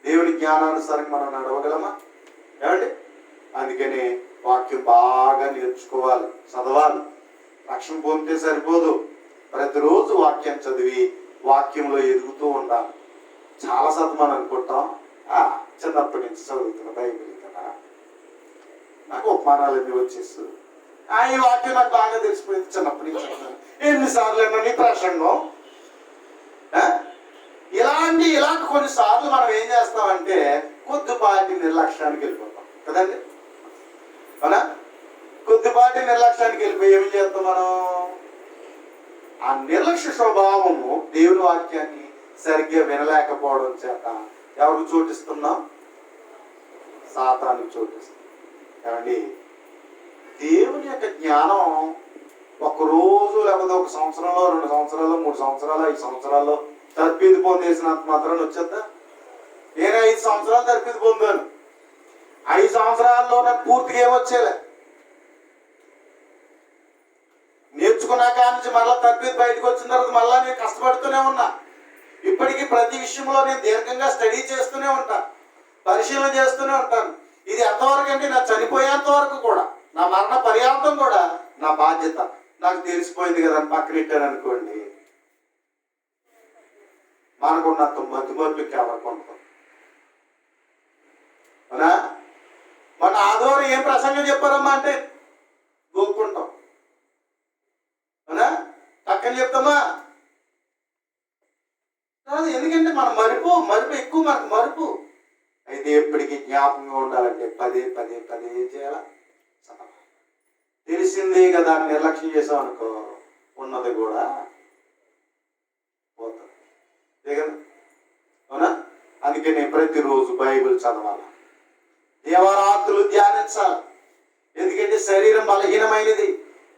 దేవుని జ్ఞానానుసారంగా మనం నడవగలమా? ఏమండి, అందుకని వాక్యం బాగా నేర్చుకోవాలి, చదవాలి. రక్షణ పొందితే సరిపోదు, ప్రతిరోజు వాక్యం చదివి వాక్యంలో ఎదుగుతూ ఉండాలి. చాలా శాతం మనం అనుకుంటాం, చిన్నప్పటి నుంచి చదువుతున్న బైబిల్ కదా, నాకు ఉపమానాలన్నీ వచ్చేసి ఈ వాక్యం నాకు బాగా తెలిసిపోయింది, చిన్నప్పటి నుంచి ఎన్నిసార్లు అన్నా నీ ప్రసంగం. ఇలా కొన్నిసార్లు మనం ఏం చేస్తామంటే కొద్దిపాటి నిర్లక్ష్యానికి వెళ్ళిపోతాం కదండి. అవునా? కొద్దిపాటి నిర్లక్ష్యానికి వెళ్ళిపోయి ఏమి చేస్తాం మనం? ఆ నిర్లక్ష్య స్వభావము దేవుని వాక్యాన్ని సరిగ్గా వినలేకపోవడం చేత ఎవరికి చోటిస్తున్నాం? సాతానుకు చోటిస్తున్నాం. ఏమండి, దేవుని యొక్క జ్ఞానం ఒక రోజు లేకపోతే ఒక సంవత్సరంలో, 2 సంవత్సరాలు, 3 సంవత్సరాలు, 5 సంవత్సరాల్లో తర్పీదు పొందేసినంత మాత్రాన్ని వచ్చేద్దా? నేను 5 సంవత్సరాలు తర్పీదు పొందాను, 5 సంవత్సరాల్లో నాకు పూర్తిగా ఏమొచ్చేలే. నేర్చుకున్నాక నుంచి మళ్ళీ తర్పీదు బయటకు వచ్చిన తర్వాత మళ్ళీ నేను కష్టపడుతూనే ఉన్నా. ఇప్పటికీ ప్రతి విషయంలో నేను దీర్ఘంగా స్టడీ చేస్తూనే ఉంటాను, పరిశీలన చేస్తూనే ఉంటాను. ఇది ఎంతవరకు అంటే నా చనిపోయేంత వరకు కూడా, నా మరణ పర్యాంతం కూడా నా బాధ్యత. నాకు తెలిసిపోయింది కదా అని పక్కనెట్టాను అనుకోండి, మనకున్నంత మధ్యమర్పుకి ఎవరికి ఉంటాం? అవునా? మన ఆదివారం ఏం ప్రసంగం చెప్పారమ్మా అంటే గోక్కుంటాం. అవునా? పక్కన చెప్తామా? ఎందుకంటే మన మరుపు ఎక్కువ, మనకు మరుపు. అయితే ఎప్పటికీ జ్ఞాపకంగా ఉండాలంటే పదే చేయాలా? తెలిసిందే కదా అని నిర్లక్ష్యం చేసాం అనుకో, ఉన్నది కూడా పోతుంది. అవునా? అందుకే నేను ప్రతిరోజు బైబిల్ చదవాలి, దేవరాత్రులు ధ్యానించాలి. ఎందుకంటే శరీరం బలహీనమైనది,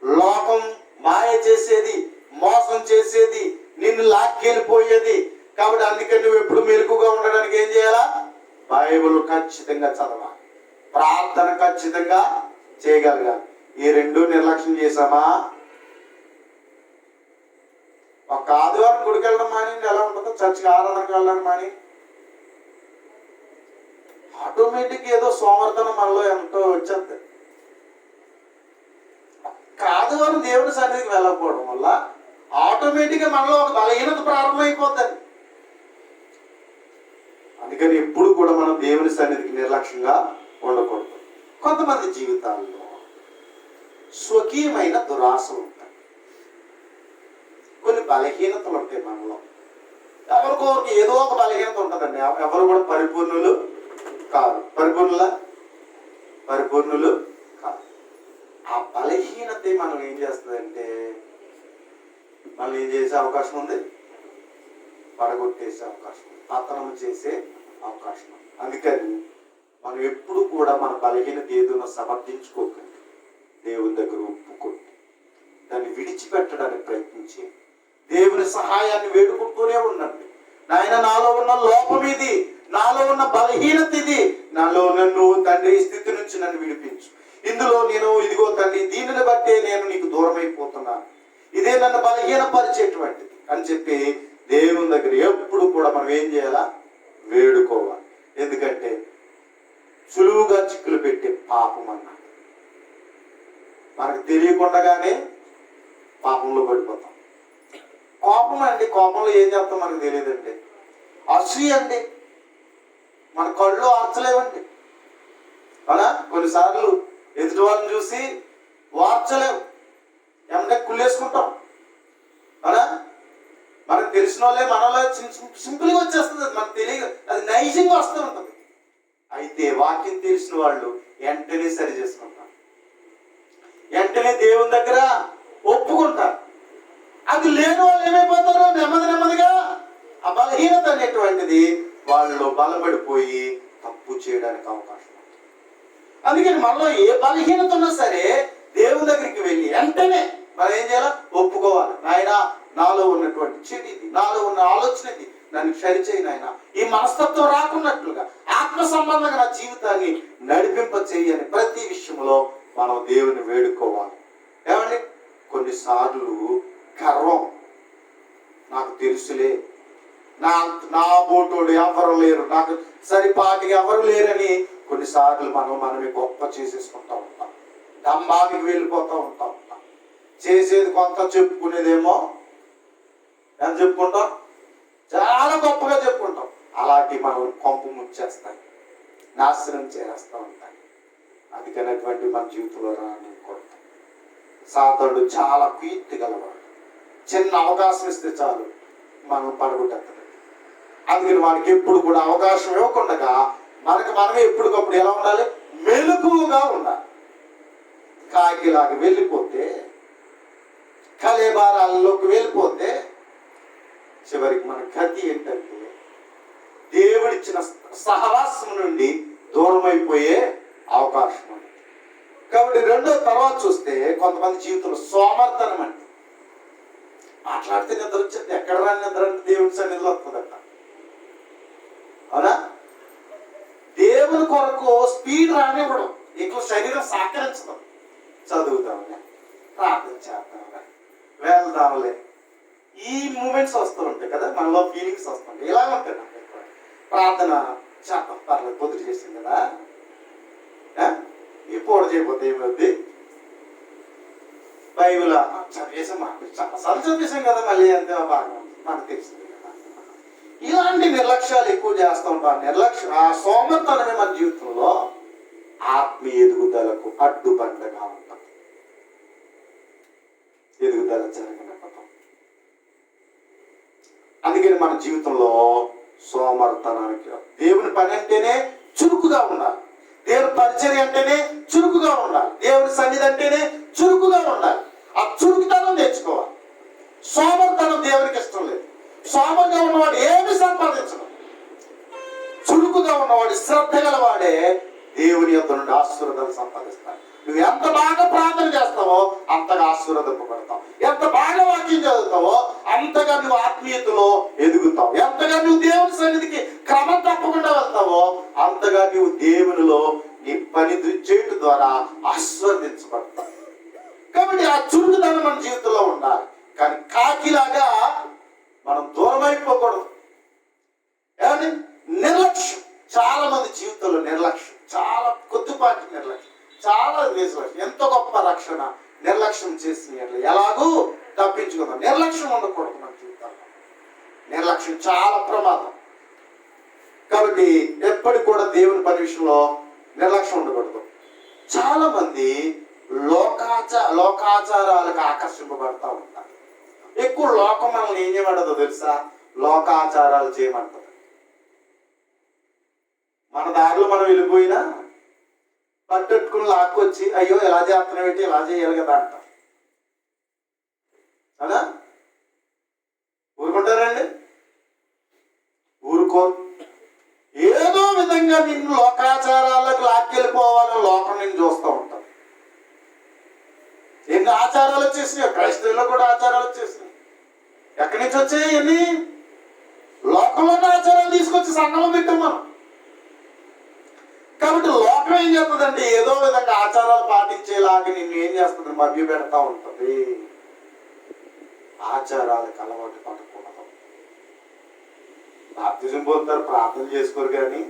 లోకం మాయ చేసేది, మోసం చేసేది, నిన్ను లాక్కెళ్ళిపోయేది. కాబట్టి అందుకని నువ్వు ఎప్పుడు మెలకుగా ఉండడానికి ఏం చేయాలా? బైబిల్ ఖచ్చితంగా చదవాలి, ప్రార్థన ఖచ్చితంగా చేయగలగాలి. ఈ రెండు నిర్లక్ష్యం చేసామా, ఒక ఆదివారం గుడికి వెళ్ళడం మాని ఎలా ఉంటుందో చర్చికి ఆరాధనకు వెళ్ళడం మాని ఆటోమేటిక్ ఏదో సోమర్థనం మనలో ఎంతో వచ్చేది. ఆదివారం దేవుని సన్నిధికి వెళ్ళకపోవడం వల్ల ఆటోమేటిక్గా మనలో ఒక బలహీనత ప్రారంభమైపోతుంది. అందుకని ఎప్పుడు కూడా మనం దేవుని సన్నిధికి నిర్లక్ష్యంగా ఉండకూడదు. కొంతమంది జీవితాల్లో స్వకీయమైన దురాశలు ఉంటాయి, కొన్ని బలహీనతలు ఉంటాయి మనలో. ఎవరికొరికి ఏదో ఒక బలహీనత ఉంటుందండి. ఎవరు కూడా పరిపూర్ణులు కాదు. పరిపూర్ణులు కాదు. ఆ బలహీనత మనం ఏం చేస్తుందంటే మనం ఏం చేసే అవకాశం ఉంది, పడగొట్టేసే అవకాశం ఉంది, పతనం చేసే అవకాశం ఉంది. అందుకని మనం ఎప్పుడు కూడా మన బలహీనత ఏదైనా సమర్థించుకోకండి, దేవుని దగ్గర ఒప్పుకోండి, దాన్ని విడిచిపెట్టడానికి ప్రయత్నించి దేవుని సహాయాన్ని వేడుకుంటూనే ఉండండి. నాయన, నాలో ఉన్న లోపం ఇది, నాలో ఉన్న బలహీనత ఇది, నాలో నన్ను తండ్రి ఈ స్థితి నుంచి నన్ను విడిపించు, ఇందులో నేను ఇదిగో తండ్రి దీనిని బట్టే నేను నీకు దూరం అయిపోతున్నాను, ఇదే నన్ను బలహీనపరిచేటువంటిది అని చెప్పి దేవుని దగ్గర ఎప్పుడు కూడా మనం ఏం చేయాలా? వేడుకోవాలి. ఎందుకంటే సులువుగా చిక్కులు పెట్టే పాపం అన్నాడు. మనకు తెలియకుండానే పాపంలో పడిపోతాం. కోపం అండి, కోపంలో ఏం చేస్తాం మనకు తెలియదండి. అసూయ అండి, మన కళ్ళు ఆర్చలేవండి. అలా కొన్నిసార్లు ఎదుటి వాళ్ళని చూసి వార్చలేవు, ఏమంటే కుళ్ళేసుకుంటాం. అలా మనకు తెలిసిన వాళ్ళే మనలో సింపుల్గా వచ్చేస్తుంది, మనకు తెలియదు, అది నైజంగా వస్తూ ఉంటుంది. అయితే వాక్యం తెలిసిన వాళ్ళు వెంటనే సరి చేసుకుంటారు, వెంటనే దేవుని దగ్గర ఒప్పుకుంటారు. అది లేని వాళ్ళు ఏమైపోతారో నెమ్మదిగా ఆ బలహీనత అనేటువంటిది వాళ్ళు బలపడిపోయి తప్పు చేయడానికి అవకాశం ఉంది. అందుకని మనలో ఏ బలహీనత ఉన్నా సరే దేవుని దగ్గరికి వెళ్ళి వెంటనే మనం ఏం చేయాలి? ఒప్పుకోవాలి. నాయన, నాలో ఉన్నటువంటి చెడు ఇది, నాలో ఉన్న ఆలోచన ఇది, నన్ను సరిచేయి నాయన, ఈ మనస్తత్వం రాకున్నట్లుగా ఆత్మ సంబంధంగా నా జీవితాన్ని నడిపింప చేయని ప్రతి విషయంలో మనం దేవుని వేడుకోవాలి. ఏమండి, కొన్నిసార్లు గర్వం, నాకు తెలుసులే, నా బోటోడు ఎవరు లేరు, నాకు సరిపాటిగా ఎవరు లేరని కొన్నిసార్లు మనమే గొప్ప చేసేసుకుంటూ ఉంటాం, దంబానికి వెళ్ళిపోతూ ఉంటాం. చేసేది కొంత, చెప్పుకునేదేమో ఎంత చెప్పుకుంటాం, చాలా గొప్పగా చెప్పుకుంటాం. అలాంటి మనం కొంపు ముచ్చేస్తాయి, నాశనం చేస్తూ ఉంటాయి. అందుకని అటువంటి మన జీవితంలో రానికూడదు. సాతానుడు చాలా కీర్తి గలవాడు, చిన్న అవకాశం ఇస్తే చాలు మనం పడగొట్టేస్తాడు. అందుకని వాడికి ఎప్పుడు కూడా అవకాశం ఇవ్వకుండా మనమే ఎప్పటికప్పుడు ఎలా ఉండాలి? మెలకువగా ఉండాలి. కాకిలాగా వెళ్ళిపోతే, కలేబారాల్లోకి వెళ్ళిపోతే చివరికి మన గతి ఏంటంటే దేవుడిచ్చిన సహవాసం నుండి దూరం అయిపోయే అవకాశం ఉంది. కాబట్టి రెండో తర్వాత చూస్తే కొంతమంది జీవితంలో సోమర్థనం అంటే మాట్లాడితే నిద్ర వచ్చేది, ఎక్కడ రాని నిద్ర అంటే దేవుడి సన్నిధిలో వస్తుందట. అవునా? దేవుని కొరకు స్పీడ్ రానివ్వడం, ఎక్కువ శరీరం సహకరించడం. చదువుతాంలే, ప్రార్థన చేద్దాంలే, వెళ్దాంలే, ఈ మూమెంట్స్ వస్తూ ఉంటాయి కదా, మనలో ఫీలింగ్స్ వస్తుంటాయి. ఇలా ఉంటాయి. నాకు ప్రార్థన చేద్దాం, పర్లేదు, పొద్దుట చేసింది కదా, ఈ పూట చేయకపోతే ఏమవుద్ది? బైబిల్ చదివేసాం, చాలాసార్లు చదివేసాం కదా, మళ్ళీ అంతే బాగా మనకు తెలిసింది కదా. ఇలాంటి నిర్లక్ష్యాలు ఎక్కువ చేస్తూ ఉంటాం. ఆ సోమర్థనమే మన జీవితంలో ఆత్మీయ ఎదుగుదలకు అడ్డుబండగా ఉంటాం. ఎదుగుదల జరగకపోతాం. అందుకని మన జీవితంలో సోమర్థనానికి, దేవుని పని అంటేనే చురుకుగా ఉండాలి, దేవుని పరిచర్య అంటేనే చురుకుగా ఉండాలి, దేవుని సన్నిధి అంటేనే చురుకుగా ఉండాలి. ఆ చురుకుతనం నేర్చుకోవాలి. సోమర్థనం దేవునికి ఇష్టం లేదు. సోమర్గా ఉన్నవాడు ఏమి సంపాదించడం. శ్రద్ధ గలవాడే దేవుని యొద్ద నుండి ఆశీర్వాదాలు సంపాదిస్తాడు. నువ్వు ఎంత బాగా ప్రార్థన చేస్తావో అంతగా ఆశీర్వదింపబడతావు. ఎంత బాగా వాక్యం చదువుతావో అంతగా నువ్వు ఆత్మీయతలో ఎదుగుతావు. ఎంతగా నువ్వు దేవుని సన్నిధికి క్రమం తప్పకుండా వెళ్తావో అంతగా నువ్వు దేవునిలో నీ పని చేయడం ద్వారా ఆశీర్వదించబడతావు. కాబట్టి ఆ చురుకుదనం మన జీవితంలో ఉండాలి. కానీ కాకిలాగా మనం దూరం అయిపోకూడదు. ఏమండి, నిర్లక్ష్యం. చాలా మంది జీవితంలో నిర్లక్ష్యం, చాలా కొద్దిపాటి నిర్లక్ష్యం, చాలా నిర్లక్ష్యం. ఎంత గొప్ప రక్షణ నిర్లక్ష్యం చేసిన ఎలాగూ తప్పించుకుందాం. నిర్లక్ష్యం ఉండకూడదు మన జీవితాల్లో. నిర్లక్ష్యం చాలా ప్రమాదం. కాబట్టి ఎప్పటికి కూడా దేవుని పని విషయంలో నిర్లక్ష్యం ఉండకూడదు. చాలా మంది లోకాచారాలకు ఆకర్షింపబడతా ఉంటారు. ఎక్కువ లోకం మనల్ని ఏం చేయమంటుందో తెలుసా? లోకాచారాలు చేయమంటుంది. మన దారిలో మనం వెళ్ళిపోయినా పట్టెట్టుకుని లాక్కొచ్చి అయ్యో ఎలా చేస్తున్నావు ఏంటి, ఎలా చేయాలి కదా అంటాం. అలా ఊరుకుంటారండి? ఊరుకో. ఏదో విధంగా నిన్ను లోకాచారాలకు లాక్కెళ్ళిపోవాలని లోకం నేను చూస్తూ ఉంటాను. ఎన్ని ఆచారాలు వచ్చేసినాయి, క్రైస్తవుల్లో కూడా ఆచారాలు వచ్చేసినాయి. ఎక్కడి నుంచి వచ్చాయి? ఎన్ని లోకంలో ఆచారాలు తీసుకొచ్చి సంఘంలో పెట్టాం మనం. కాబట్టి లోకం ఏం చేస్తుందంటే ఏదో విధంగా ఆచారాలు పాటించేలాగా నిన్ను ఏం చేస్తుంది? మభ్య పెడతా ఉంటుంది. ఆచారాలకు అలవాటు పడకూడదు. బాప్తిజం పోతారు, ప్రార్థన చేసుకోరు, కానీ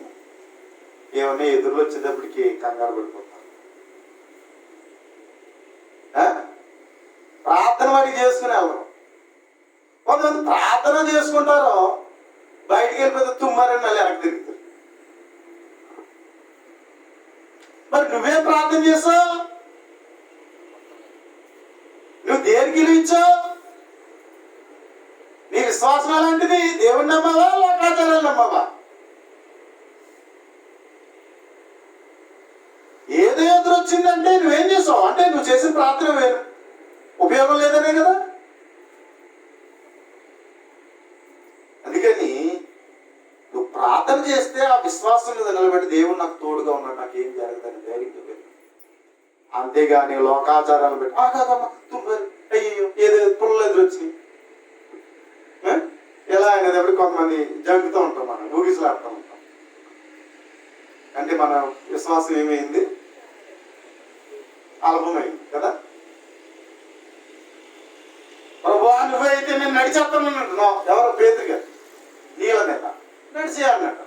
ఏమన్నా ఎదురు వచ్చేటప్పటికి కంగారు పడిపోతారు. ప్రార్థన వాడికి చేసుకుని వెళ్ళరు. కొంతమంది ప్రార్థన చేసుకుంటారో బయటికి వెళ్ళిపోతే తుమ్మారని మళ్ళీ వెనక్కి తిరుగుతారు. మరి నువ్వేం ప్రార్థన చేసావు? నువ్వు దేనికి ఇచ్చావు? నీ విశ్వాసం అలాంటిది. దేవుని నమ్మవా, లోకాచారాలు నమ్మవా? ఏదో ఎదురు వచ్చిందంటే నువ్వేం చేసావు? అంటే నువ్వు చేసిన ప్రార్థన వేరు, ఉపయోగం లేదనే కదా. అందుకని నువ్వు ప్రార్థన చేస్తే ఆ విశ్వాసం మీద నిలబెట్టి దేవుడు నాకు తోడుగా ఉన్నాడు, నాకు ఏం జరగదని ధైర్యంగా వెళ్ళి. అంతేగాని లోకాచారాలు పెట్టి కాదమ్మా తుమ్మారు, అయ్యో ఏదో పుల్లలు ఎదురు వచ్చినాయి ఎలా అనేది ఎప్పుడు కొంతమంది జంకుతూ ఉంటాం, మనం ఊగిసలాడుతూ ఉంటాం. అంటే మన విశ్వాసం ఏమైంది? అల్పమైంది కదా. ప్రభువా నువ్వైతే నేను నడిచేస్తానంటున్నావు. ఎవరో పేతురు గారు నీళ్ళ మీద నడిచేయాలన్నట్టు.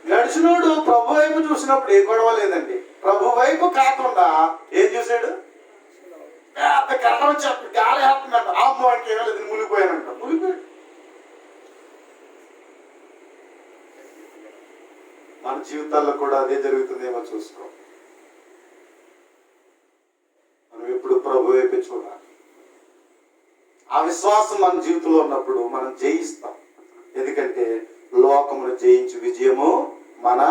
నడిచినోడు ప్రభు వైపు చూసినప్పుడు ఏ గొడవ లేదండి. ప్రభు వైపు కాకుండా ఏం చూశాడు? పెద్ద కరణం వచ్చి గాలి వేస్తుందంట. అమ్మో అంటే ఏమలేదు, మునిగిపోయానంట. మునిగిపోయాడు. మన జీవితాల్లో కూడా అదే జరుగుతుందేమో చూసుకో. మనం ఎప్పుడు ప్రభు వైపు చూడాలి. ఆ విశ్వాసం మన జీవితంలో ఉన్నప్పుడు మనం జయిస్తాం. ఎందుకంటే లోకమును జయించి విజయము మన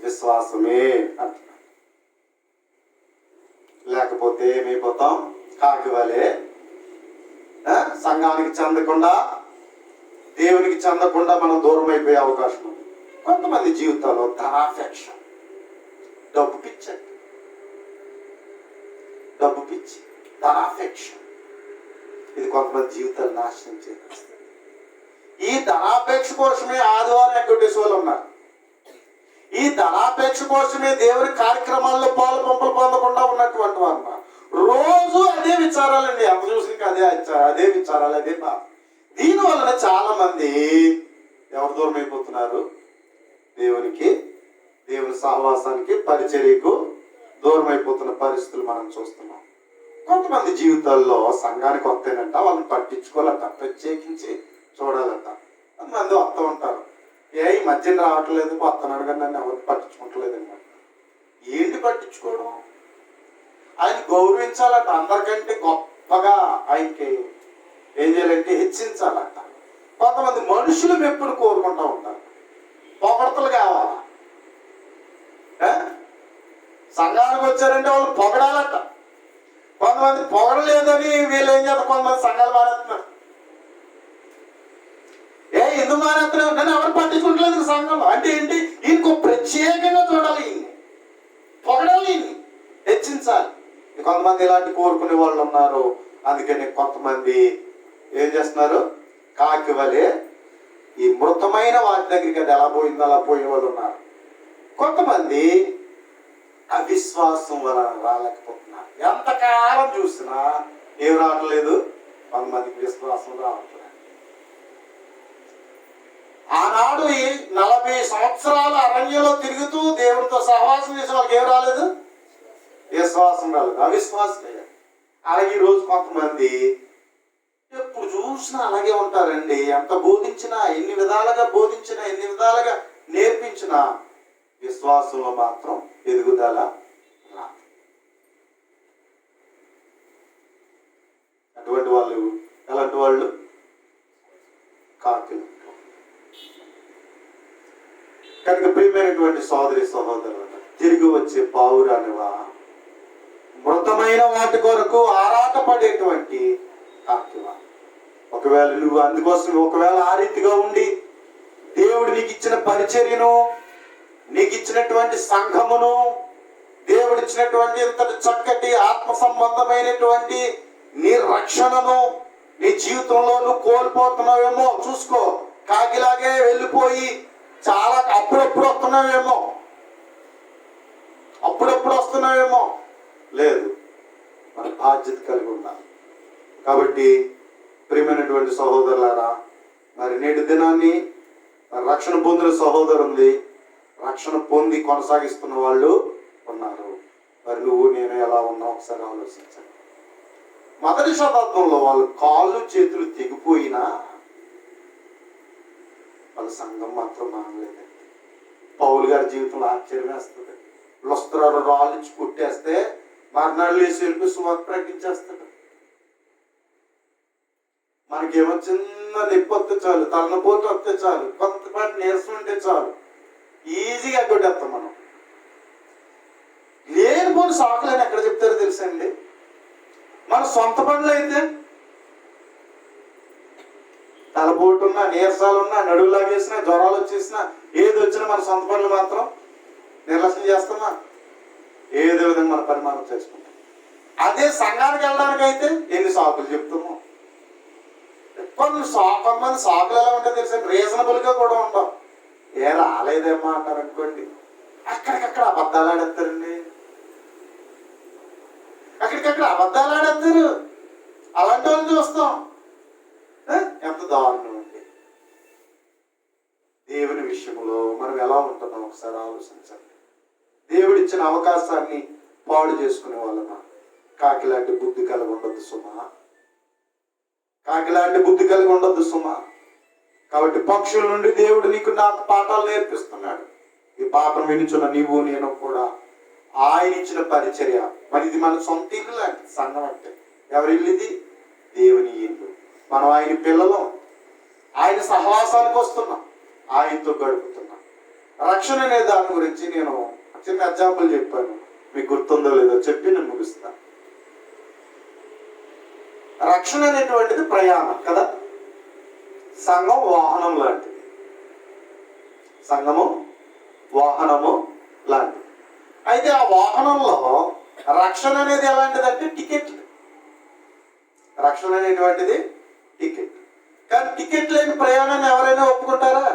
విశ్వాసమే అంటున్నాడు. లేకపోతే ఏమైపోతాం? కాకి వలె సంఘానికి చెందకుండా, దేవునికి చెందకుండా మనం దూరం అయిపోయే అవకాశం ఉంది. కొంతమంది జీవితాల్లో ధనాపేక్ష, డబ్బు పిచ్చి, డబ్బు పిచ్చి, ధనాపేక్ష, ఇది కొంతమంది జీవితాలు నాశనం చేస్తుంది. ఈ ధనాపేక్ష కోసమే ఆదివారం వెంకటేశ్వరులు ఉన్నారు. ఈ ధనాపేక్ష కోసమే దేవుని కార్యక్రమాల్లో పాలు పంపలు పొందకుండా ఉన్నటువంటి వారు రోజు అదే విచారాలండి. ఎంత చూసిన అదే విచారాలు, అదే బాధ. దీని వలన చాలా మంది ఎవరు దూరం అయిపోతున్నారు? దేవునికి, దేవుని సహవాసానికి, పరిచర్యకు దూరం అయిపోతున్న పరిస్థితులు మనం చూస్తున్నాం. కొంతమంది జీవితాల్లో సంఘానికి వస్తేనంట వాళ్ళని పట్టించుకోవాలంట, ప్రత్యేకించి చూడాలంట. కొంతమంది వస్తూ ఉంటారు, ఈ మధ్యన రావట్లేదు, వస్తున్నాడు కానీ నన్ను ఎవరికి పట్టించుకోవట్లేదు అనమాట. ఏంటి పట్టించుకోవడం? ఆయన గౌరవించాలంట, అందరికంటే గొప్పగా ఆయనకి ఏం చేయాలంటే హెచ్చించాలంట. కొంతమంది మనుషులు మెప్పును కోరుకుంటూ ఉంటారు, పొగడతలు కావాలా. సంఘానికి వచ్చారంటే వాళ్ళు పొగడాలట. కొంతమంది పొగడలేదని వీళ్ళు ఏం చేస్తారు, కొంతమంది సంఘాలు మానేస్తున్నారు. ఎందుకు సంఘం మానేస్తూనే ఉంటాను, ఎవరు పట్టించుకుంటలేదు సంఘంలో. అంటే ఏంటి? ఈయనకు ప్రత్యేకంగా చూడాలి, ఈయన్ని పొగడాలి, ఈయన్ని హెచ్చించాలి. కొంతమంది ఇలాంటి కోరుకునే వాళ్ళు ఉన్నారు. అందుకని కొంతమంది ఏం చేస్తున్నారు? కాకి వలె ఈ మృతమైన వాటి దగ్గరికి అది ఎలా పోయిందో అలా పోయిన వాళ్ళు ఉన్నారు. కొంతమంది అవిశ్వాసం వలన రాలేకపోతున్నారు. ఎంతకాలం చూసినా ఏం రావట్లేదు, కొంతమందికి విశ్వాసం రావట్లేదు. ఆనాడు 40 సంవత్సరాలు అరణ్యంలో తిరుగుతూ దేవుడితో సహవాసం చేసే వాళ్ళకి ఏం రాలేదు? విశ్వాసం రాలేదు, అవిశ్వాసం లేదు. అలాగే ఈరోజు కొంతమంది ఎప్పుడు చూసినా అలాగే ఉంటారండి. ఎంత బోధించినా, ఎన్ని విధాలుగా బోధించినా, ఎన్ని విధాలుగా నేర్పించినా విశ్వాసంలో మాత్రం ఎదుగుదల రాదు. అటువంటి వాళ్ళు ఎలాంటి వాళ్ళు? కాకిలు. కనుక ప్రియమైనటువంటి సోదరి సహోదరులు, తిరిగి వచ్చే పావురానివా, మృతమైన వాటి కొరకు ఆరాటపడేటువంటి కాకివా. ఒకవేళ నువ్వు అందుకోసం ఒకవేళ ఆ రీతిగా ఉండి దేవుడు నీకు ఇచ్చిన పరిచర్యను, నీకు ఇచ్చినటువంటి సంఘమును, దేవుడు ఇచ్చినటువంటి ఇంతటి చక్కటి ఆత్మ సంబంధమైనటువంటి నీ రక్షణను నీ జీవితంలో నువ్వు కోల్పోతున్నావేమో చూసుకో. కాకిలాగే వెళ్ళిపోయి చాలా అప్పుడప్పుడు వస్తున్నావేమో, అప్పుడప్పుడు వస్తున్నావేమో. లేదు, మన బాధ్యత కలిగి ఉండాలి. కాబట్టి ప్రియమైనటువంటి సహోదరులారా, మరి నేటి దినాన్ని రక్షణ పొందిన సహోదరుంది, రక్షణ పొంది కొనసాగిస్తున్న వాళ్ళు ఉన్నారు. మరి నువ్వు నేను ఎలా ఉన్నావు ఒకసారి ఆలోచించండి. మొదటి శతాబ్దంలో వాళ్ళు కాళ్ళు చేతులు తెగిపోయినా వాళ్ళ సంఘం మాత్రం మానలేదండి. పౌలు గారి జీవితంలో ఆశ్చర్యం వేస్తుంది. లుస్త్రాలు రాళ్ళించి కొట్టేస్తే మర్నాడు లేచి వెళ్ళి సువార్త ప్రకటించేస్తాడు. మనకేమో చిన్న నొప్పి వస్తే చాలు, తలనపోటు వస్తే చాలు, కొంతపాటి నీరసం ఉంటే చాలు, ఈజీగా కొట్టేస్తాం మనం. లేనిపోని సాకులని ఎక్కడ చెప్తారో తెలుసండి. మన సొంత పనులు అయితే తలపోటున్నా, నీరసాలున్నా, నడువు లాగేసినా, జ్వరాలు వచ్చేసినా, ఏది వచ్చినా మన సొంత పనులు మాత్రం నిర్లక్ష్యం చేస్తున్నా, ఏదో విధంగా మన పని మనం చేసుకుంటాం. అదే సంఘానికి వెళ్ళడానికి అయితే ఎన్ని సాకులు చెప్తాము. కొంతమంది సాకులు ఎలా ఉంటాయి తెలుసా? రీజనబుల్ గా కూడా ఉండవు. ఏ రాలేదేమో అంటారు అనుకోండి, అక్కడికక్కడ అబద్ధాలు ఆడేస్తారండి. అక్కడికక్కడ అబద్ధాలు ఆడేస్తారు. అలాంటి వాళ్ళని చూస్తాం. ఎంత దారుణం అండి. దేవుని విషయంలో మనం ఎలా ఉంటున్నాం ఒకసారి ఆలోచించండి. దేవుడిచ్చిన అవకాశాన్ని పాడు చేసుకునే వాళ్ళన కాకిలాంటి బుద్ధి కలిగి ఉండద్దు సుమా, కాకిలాంటి బుద్ధి కలిగి ఉండద్దు సుమా. కాబట్టి పక్షుల నుండి దేవుడు నీకు నాకు పాఠాలు నేర్పిస్తున్నాడు. ఈ పాఠం వినిచున్న నీవు నేను కూడా ఆయన ఇచ్చిన పరిచర్య. మరి ఇది మన సొంత ఇల్లు లాంటి సంఘం అంటే. ఎవరి ఇల్లు ఇది? దేవుని ఇల్లు. మనం ఆయన పిల్లలు, ఆయన సహవాసానికి వస్తున్నాం, ఆయనతో గడుపుతున్నాం. రక్షణ అనే దాని గురించి నేను చిన్న ఎగ్జాంపుల్ చెప్పాను, మీకు గుర్తుందో లేదో చెప్పి నేను ముగిస్తాను. రక్షణ అనేటువంటిది ప్రయాణం కదా. సంఘం వాహనం లాంటిది, సంఘము వాహనము లాంటిది. అయితే ఆ వాహనంలో రక్షణ అనేది ఎలాంటిదంటే టికెట్. రక్షణ అనేటువంటిది టికెట్. కానీ టికెట్ లేని ప్రయాణాన్ని ఎవరైనా ఒప్పుకుంటారా?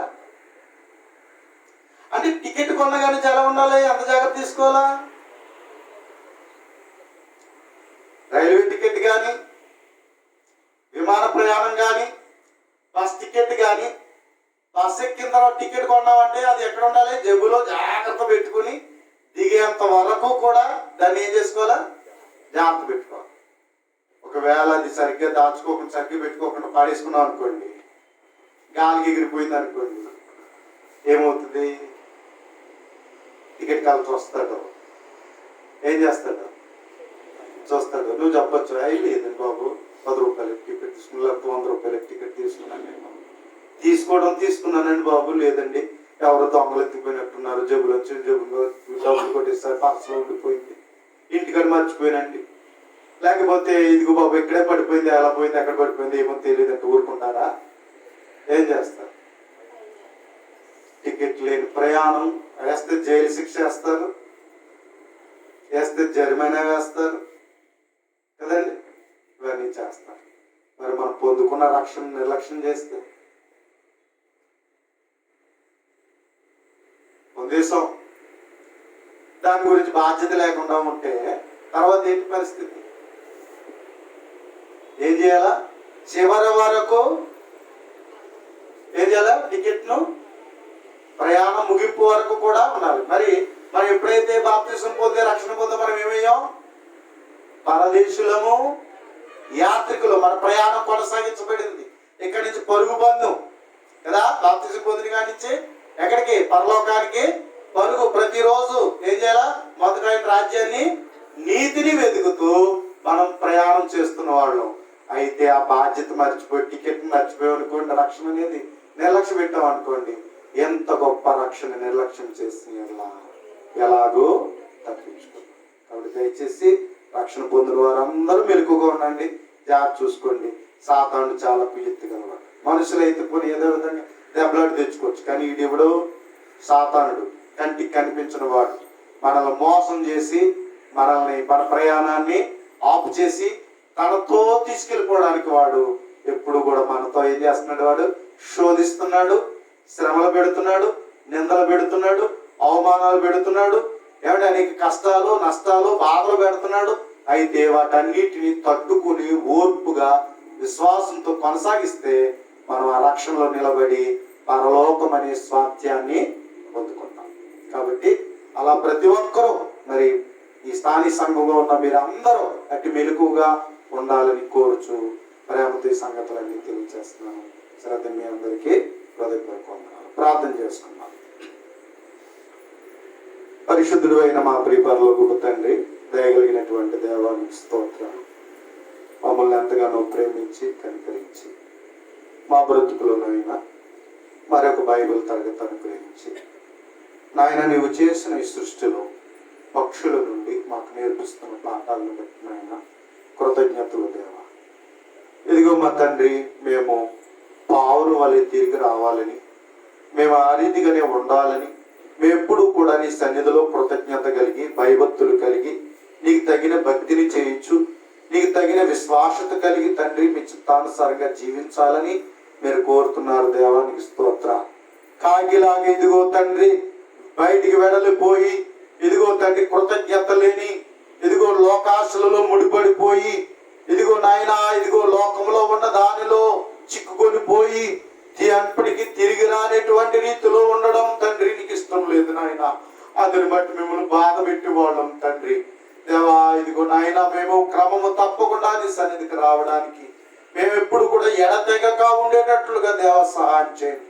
అంటే టికెట్ కొనగానే ఎలా ఉండాలి, ఎంత జాగ్రత్త తీసుకోవాలా? రైల్వే టికెట్ కానీ, విమాన ప్రయాణం కానీ, బస్ టికెట్ కానీ, బస్ ఎక్కిన తర్వాత టికెట్ కొన్నామంటే అది ఎక్కడ ఉండాలి? జేబులో జాగ్రత్త పెట్టుకుని దిగేంత వరకు కూడా దాన్ని ఏం చేసుకోవాలా? జాగ్రత్త పెట్టుకోవాలి. ఒకవేళ అది సరిగ్గా దాచుకోకుండా, సరిగ్గా పెట్టుకోకుండా పాడేసుకున్నాం అనుకోండి, గాలికి ఎగిరిపోయింది అనుకోండి, ఏమవుతుంది? టికెట్ కలెక్టర్ వస్తాడు, ఏం చేస్తాడు? చూస్తాడు. నువ్వు చెప్పొచ్చు, అయి లేదండి బాబు, 10 రూపాయలకి టికెట్ తీసుకున్నా, లేకపోతే 100 రూపాయలకి టికెట్ తీసుకున్నాను నేను. తీసుకున్నానండి బాబు, లేదండి ఎవరో దొంగలు ఎత్తిపోయినట్టున్నారు, జేబులో డబ్బులు కొట్టేస్తారు, పర్సులో ఉండిపోయింది, ఇంటికాడ మర్చిపోయినండి, లేకపోతే ఇదిగో బాబు ఇక్కడే పడిపోయింది, ఎలా పోయింది, ఎక్కడ పడిపోయింది ఏమో తెలియదు అంటే ఊరుకుంటారా? ఏం చేస్తారు? టికెట్ లేని ప్రయాణం, వేస్తే జైలు శిక్ష వేస్తారు, వేస్తే జరిమానా వేస్తారు కదండి, ఇవన్నీ చేస్తారు. మరి మనం పొందుకున్న రక్షణ నిర్లక్ష్యం చేస్తే ఉద్దేశం దాని గురించి బాధ్యత లేకుండా ఉంటే తర్వాత ఏంటి పరిస్థితి? ఏం చేయాలా? చివరి వరకు ఏం చేయాలా? టికెట్ను ప్రయాణం ముగింపు వరకు కూడా ఉండాలి. మరి మనం ఎప్పుడైతే బాప్తిసం పొందే రక్షణ పొందే మనం ఏమయ్యాం? పరదేశులము, యాత్రికులు. మన ప్రయాణం కొనసాగించబడింది. ఇక్కడి నుంచి పరుగు బంధం కదా, బాప్తిసం పొందిన కాడి నుంచి ఎక్కడికి? పరలోకానికి పరుగు. ప్రతిరోజు ఏం చేయాలా? మొదటి ఆయన రాజ్యాన్ని, నీతిని వెతుకుతూ మనం ప్రయాణం చేస్తున్న వాళ్ళం. అయితే ఆ బాధ్యత మర్చిపోయి టికెట్ మర్చిపోయాం అనుకోండి, రక్షణ అనేది నిర్లక్ష్యం పెట్టాం అనుకోండి, ఎంత గొప్ప రక్షణ నిర్లక్ష్యం చేసి ఎలాగో తప్పించుకోండి. కాబట్టి దయచేసి రక్షణ పొందిన వారందరూ మెలకుగా ఉండండి, జాగ్రత్త చూసుకోండి. సాతాను చాలా కుయుక్తి గలవాడు. మనుషులైతే పోనీ ఏదో విధంగా దెబ్బలాడి తెచ్చుకోవచ్చు, కానీ వీడెవడో సాతానుడు, కంటికి కనిపించిన వాడు. మనల్ని మోసం చేసి మన ప్రయాణాన్ని ఆపు చేసి తనతో తీసుకెళ్ళిపోవడానికి వాడు ఎప్పుడు కూడా మనతో ఏం చేస్తున్నాడు? వాడు శోధిస్తున్నాడు, శ్రమలు పెడుతున్నాడు, నిందలు పెడుతున్నాడు, అవమానాలు పెడుతున్నాడు, ఏమంటే అనేక కష్టాలు, నష్టాలు, బాధలు పెడుతున్నాడు. అయితే వాటన్నిటిని తట్టుకుని ఓర్పుగా విశ్వాసంతో కొనసాగిస్తే మనం ఆ రక్షణలో నిలబడి పరలోకం అనే స్వాస్థ్యాన్ని పొందుకుంటాం. కాబట్టి అలా ప్రతి ఒక్కరూ మరి ఈ స్థానిక సంఘంలో ఉన్న మీరు అందరూ అట్టి మెలకుగా ఉండాలని కోరుచు ప్రేమతో ఈ సంగతులన్నీ తెలియజేస్తున్నాను. శ్రద్ధ మీ అందరికీ హృదయపూర్వకంగా ప్రార్థన చేసుకున్నాను. పరిశుద్ధుడు అయిన మా ప్రియ పరలోకపు తండ్రి, దయగలిగినటువంటి దేవానికి స్తోత్రం. మమ్మల్ని ఎంతగానో ప్రేమించి కనికరించి మా బ్రతుకులోనైనా మరొక బైబిల్ తరగతి అనుగ్రహించి నాయన నీవు చేసిన ఈ సృష్టిలో పక్షుల నుండి మాకు నేర్పిస్తున్న పాఠాలను బట్టి నాయన కృతజ్ఞతలు దేవా. ఇదిగో మా తండ్రి, మేము పావురు వలె తిరిగి రావాలని, మేము ఆ రీతిగానే ఉండాలని, మేము ఎప్పుడు కూడా నీ సన్నిధిలో కృతజ్ఞత కలిగి భయభక్తులు కలిగి నీకు తగిన భక్తిని చేయొచ్చు, నీకు తగిన విశ్వాసత కలిగి తండ్రి మీ చిత్తానుసారంగా జీవించాలని మీరు కోరుతున్నారు. దేవానికి స్తోత్ర. కాగిలాగా ఇదిగో తండ్రి బయటికి వెడలిపోయి, ఇదిగో తండ్రి కృతజ్ఞత లేని, ఇదిగో లోకాశలలో ముడిపడిపోయి, ఇదిగో నాయన ఇదిగో లోకంలో ఉన్న దానిలో చిక్కుకొని పోయి అప్పటికి తిరిగి రానేటువంటి రీతిలో ఉండడం తండ్రి నీకు ఇష్టం లేదు నాయన. అందుని బట్టి మిమ్మల్ని బాధ పెట్టేవాళ్ళం తండ్రి. దేవా ఇదిగో నాయన మేము క్రమము తప్పకుండా నీ సన్నిధికి రావడానికి మేము ఎప్పుడు కూడా ఎడతెగక ఉండేటట్లుగా దేవ సహాయం చేయండి.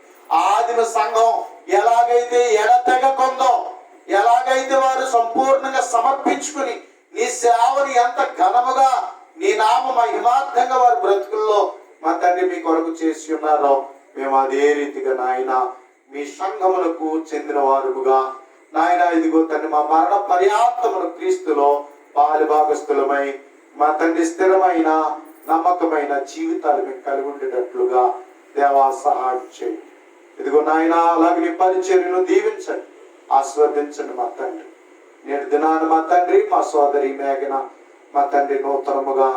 ఆదిమ సంఘం ఎలాగైతే ఎడతెగకుందో, ఎలాగైతే వారు సంపూర్ణంగా సమర్పించుకుని నీ సేవని ఎంత ఘనముగా నీ నామ మహిమార్థంగా వారి బ్రతుకుల్లో మా తండ్రి మీ కొరకు చేసి ఉన్నారో, మేము అదే రీతిగా నాయన మీ సంఘములకు చెందిన వారుగా నాయన ఇదిగో తండ్రి మా మరణ పర్యాంతమును క్రీస్తులో పాలి భాగస్థులమై మా తండ్రి స్థిరమైన నమ్మకమైన జీవితాలు మేము కలిగి ఉండేటట్లుగా దేవా సహాయం చేయండి. ఇదిగో నాయన అలాగే నీ పరిచర్యను దీవించండి, ఆస్వాదించండి మా తండ్రి. నేటి దినాన్ని మా తండ్రి మా సోదరి మేఘన మా తండ్రి నూతనముగా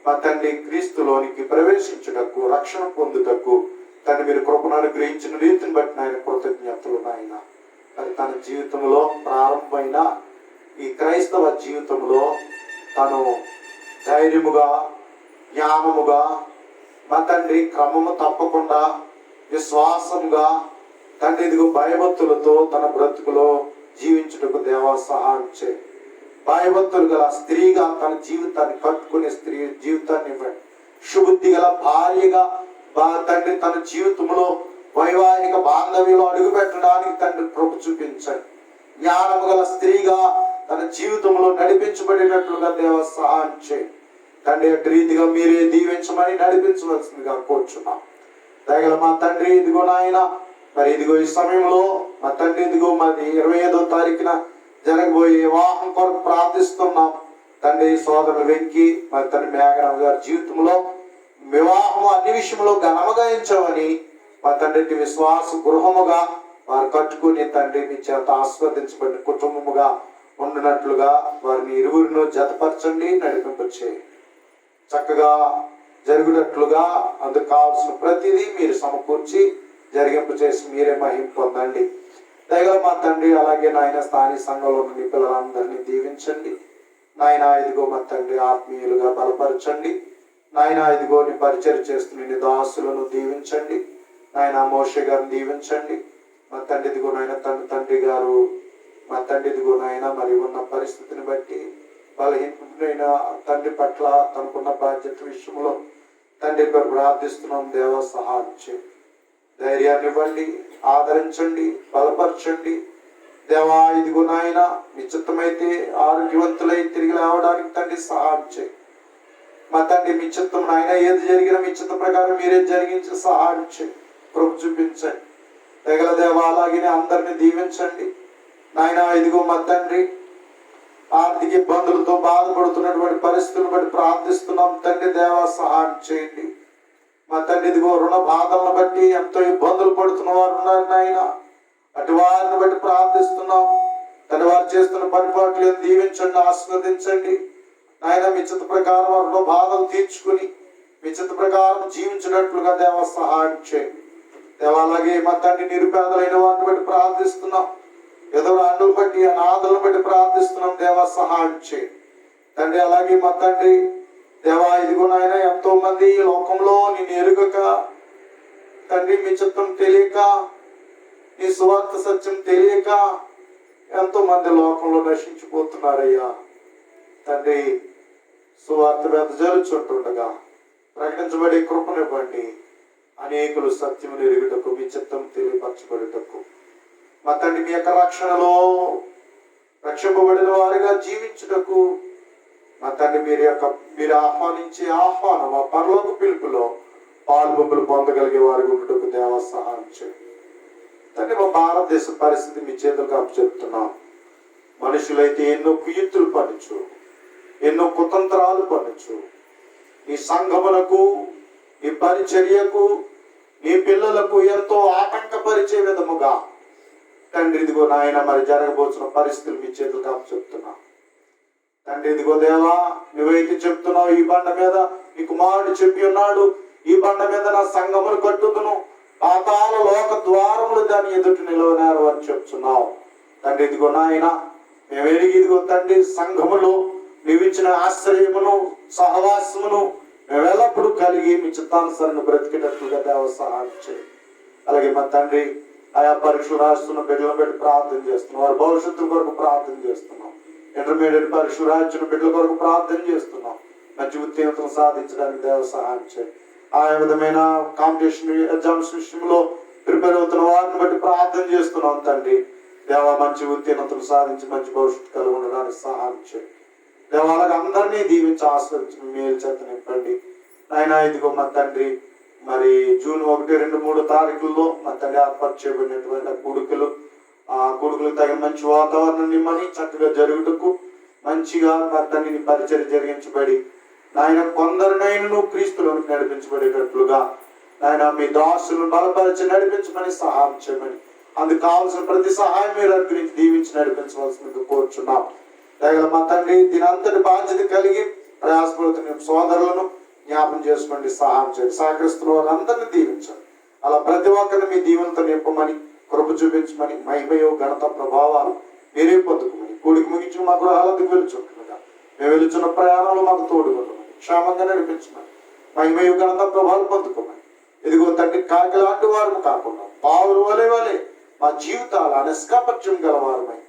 మా తండ్రి క్రీస్తులోనికి ప్రవేశించుటకు, రక్షణ పొందుటకు తండ్రి మీరు కృపను అనుగ్రహించిన రీతిని బట్టి నాయన కృతజ్ఞతలు నాయన. మరి తన జీవితంలో ప్రారంభమైన ఈ క్రైస్తవ జీవితంలో తను ధైర్యముగా, జ్ఞానముగా మా తండ్రి క్రమము తప్పకుండా విశ్వాసంగా తండ్రి ఇదిగో భయభక్తులతో తన బ్రతుకులో జీవించుటకు దేవా సహాయం చేయి. భయభక్తులు గల స్త్రీగా తన జీవితాన్ని కట్టుకునే స్త్రీ జీవితాన్ని ఇవ్వండి. శుబుద్ధి గల భార్యగా తండ్రి తన జీవితంలో వైవాహిక బాంధవ్యంలో అడుగు పెట్టడానికి తండ్రి కృప చూపించండి. జ్ఞానము గల స్త్రీగా తన జీవితంలో నడిపించబడినట్లుగా దేవ సహాయం చేయండి తండ్రి. అటు రీతిగా మీరే దీవించమని నడిపించవలసిందిగా కోరుచున్నాం. దయగల మా తండ్రి ఇదిగో నాయన మరి ఇదిగో ఈ సమయంలో మా తండ్రి ఇదిగో మాది 25వ తారీఖున జరగబోయే వివాహం కొరకు ప్రార్థిస్తున్నాం తండ్రి. సోదరులు వెంకి మరి తండ్రి మేఘరావు గారి జీవితంలో వివాహము అన్ని విషయంలో ఘనముగా ఎంచమని మా తండ్రి విశ్వాస గృహముగా వారు కట్టుకుని తండ్రి మీ చేత ఆస్వాదించబడిన కుటుంబముగా ఉండినట్లుగా వారిని ఇరువురిను జతపరచండి, నడిపింపచేయండి. చక్కగా జరుగునట్లుగా అందుకు కావాల్సిన ప్రతిదీ మీరు సమకూర్చి జరిగింపు చేసి మీరే మహిమ పొందండి. దయగల మా తండ్రి, అలాగే నాయన స్థానిక సంఘంలో ఉన్న పిల్లలందరినీ దీవించండి నాయన. ఇదిగో మా తండ్రి ఆత్మీయులుగా బలపరచండి నాయన. ఇదిగో నీ పరిచయం చేస్తున్న నీ దాసులను దీవించండి నాయన. మోషే గారిని దీవించండి మా తండ్రి. ఇదిగో నాయన తండ్రి గారు మా తండ్రి ఇదిగో నాయన మరి ఉన్న పరిస్థితిని బట్టి బలహీనమైన తండ్రి పట్ల తనకున్న బాధ్యత విషయంలో తండ్రి ప్రార్థిస్తున్నాం. దేవ సహాయం చేయండి, ధైర్యాన్ని ఇవ్వండి, ఆదరించండి, బలపరచండి దేవా. ఇదిగో నాయన మీ చిత్తమైతే ఆరోగ్యవంతులై తిరిగి రావడానికి తండ్రి సహాయం చేయండి మా తండ్రి. మీ చిత్తం నాయన ఏది జరిగినా మీ చిత్త ప్రకారం మీరే జరిగించి సహాయం చేయండి, కృప చూపించండి దయగల దేవా. అలాగే అందరినీ దీవించండి నాయన. ఇదిగో మా తండ్రి ఆర్థిక ఇబ్బందులతో బాధపడుతున్నటువంటి పరిస్థితులను బట్టి ప్రార్థిస్తున్నాం తండ్రి. దేవా సహాయం చేయండి మా తండ్రి. ఇదిగో రుణ బాధలను బట్టి ఎంతో ఇబ్బందులు పడుతున్న వారు ఉన్నారు నాయన. అటు వారిని బట్టి ప్రార్థిస్తున్నాం తండ్రి. వారు చేస్తున్న పరిపాట్లు దీవించండి, ఆస్వాదించండి నాయన. మీ చిత్త ప్రకారం వారు రుణ బాధలు తీర్చుకుని మీ చిత్త ప్రకారం జీవించినట్లుగా దేవ సహాయం చేయండి దేవ. అలాగే మా తండ్రి నిరుపేదలైన వారిని బట్టి ప్రార్థిస్తున్నాం, ఎదురాండులు బట్టి అనాథలను బట్టి ప్రార్థిస్తున్నాం దేవ సహాయం చేయండి తండ్రి. అలాగే మా తండ్రి దేవా ఇదిగో నాయన ఎంతో మంది ఈ లోకంలో నేను ఎరుగక తండ్రి మీ చిత్తం తెలియక నీ సువార్త సత్యం తెలియక ఎంతో మంది లోకంలో నశించిపోతున్నారయ్యా తండ్రి. సువార్త వేద జరుగుతుండగా ప్రకటించబడే కృపనివ్వండి. అనేకులు సత్యమును ఎరుగుటకు మీ చిత్తం తెలియపరచబడుటకు మా తండ్రి మీ యొక్క రక్షణలో రక్షింపబడిన వారిగా జీవించుటకు మా తండ్రి మీరు ఆహ్వానించే ఆహ్వానం ఆ పరలోక పిలుపులో పాల్పొంపులు పొందగలిగే వారి ఉండటకు దేవ సహాయం చేయండి తండ్రి. మా భారతదేశ పరిస్థితి మీ చేతులకు అప్పచెప్తున్నాం. మనుషులైతే ఎన్నో కుయుక్తులు పనొచ్చు, ఎన్నో కుతంత్రాలు పనొచ్చు. నీ సంఘములకు, నీ పరిచర్యకు, నీ పిల్లలకు ఎంతో ఆటంకపరిచే విధముగా తండ్రి ఇదిగో నాయన మరి జరగబోతున్న పరిస్థితులు మీ చేతులకు అప్పచెప్తున్నాం తండ్రి. ఇదిగో దేవా నువ్వైతే చెప్తున్నావు ఈ బండ మీద నీ కుమారుడు చెప్పి ఉన్నాడు, ఈ బండ మీద నా సంఘములు కట్టుదును, పాతాళ లోక ద్వారములు దాన్ని ఎదుటి నిలవనారు అని చెప్తున్నావు తండ్రి. ఇదిగో నాయన మేము ఎరిగి ఇదిగో తండ్రి సంఘములో నీవిచ్చిన ఆశ్రయమును సహవాసమును మేము ఎల్లప్పుడూ కలిగి మీ చిత్తానుసరణ బ్రతికేటట్లుగా దేవ సహాయం చేయండి. అలాగే మా తండ్రి ఆయా పరీక్షలు రాస్తున్న బిడ్డలను బట్టి ప్రార్థన చేస్తున్నాం, వారి భవిష్యత్తు కొరకు ప్రార్థన చేస్తున్నాం. ఇంటర్మీడియట్ పరీక్షలు రాసిన బిడ్డల కొరకు ప్రార్థన చేస్తున్నాం. మంచి ఉత్తీర్ణతను సాధించడానికి దేవ సహాయం చేయండి. ఆయా విధమైన కాంపిటీషన్ ఎగ్జామ్స్ విషయంలో ప్రిపేర్ అవుతున్న వారిని బట్టి ప్రార్థన చేస్తున్నాం తండ్రి. దేవ మంచి ఉత్తీర్ణతను సాధించి మంచి భవిష్యత్తు కలిగి ఉండడానికి సహాయం చేయండి దేవ. అలాగే అందరినీ దీవించి ఆస్వాదించి మేలు చేత నింపండి నాయన. ఇదిగో మా తండ్రి మరి జూన్ 1, 2, 3 తారీఖుల్లో మా తండ్రి ఏర్పాటు చేయబడినటువంటి ఆ కొడుకులకు తగిన మంచి వాతావరణం నిమ్మని చక్కగా జరుగుటకు మంచిగా మా తండ్రిని పరిచయం జరిగించబడి నాయన కొందరినైనా నువ్వు క్రీస్తులోనికి నడిపించబడేటట్లుగా నాయన మీ దాసులను బలపరిచి నడిపించమని సహాయం చేయమని అందుకు కావాల్సిన ప్రతి సహాయం మీరు అనుగ్రహించి దీవించి నడిపించవలసిందిగా కోరుచున్నాం. దయగల మా తండ్రి దీనంతటి బాధ్యత కలిగి ప్రయాసపడుతున్న సోదరులను జ్ఞాపం చేసుకోండి, సహాయం చేయండి. సహకరిస్తున్న వారందరినీ దీవించండి. అలా ప్రతి ఒక్కరిని మీ దీవెనతో నింపమని కృప చూపించమని మహిమయో ఘనత ప్రభావాలు మీరే పొందుకోమని కూడికి ముగించి మా గృహాలకు వెలుచుంటుండగా మేము వెలుచున్న ప్రయాణంలో మాకు తోడుకుంటామని క్షేమంగా నడిపించమని మహిమయో ఘనత ప్రభావాలు పొందుకోమని. ఇదిగో తండ్రి కాకి లాంటి వారు కాకుండా పావులు వలె మా జీవితాలు నిష్కాపట్యం గలవారమై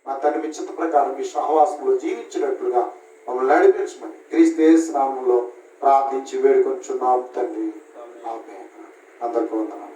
మా తండ్రి మీ చిత్త ప్రకారం మీ సహవాసంలో జీవించినట్లుగా మమ్మల్ని నడిపించమని క్రీస్తు యేసు నామములో ప్రార్థించి వేడుకొంచున్నాం తండ్రి. ఆమేన్. అందరికీ వందనాలు.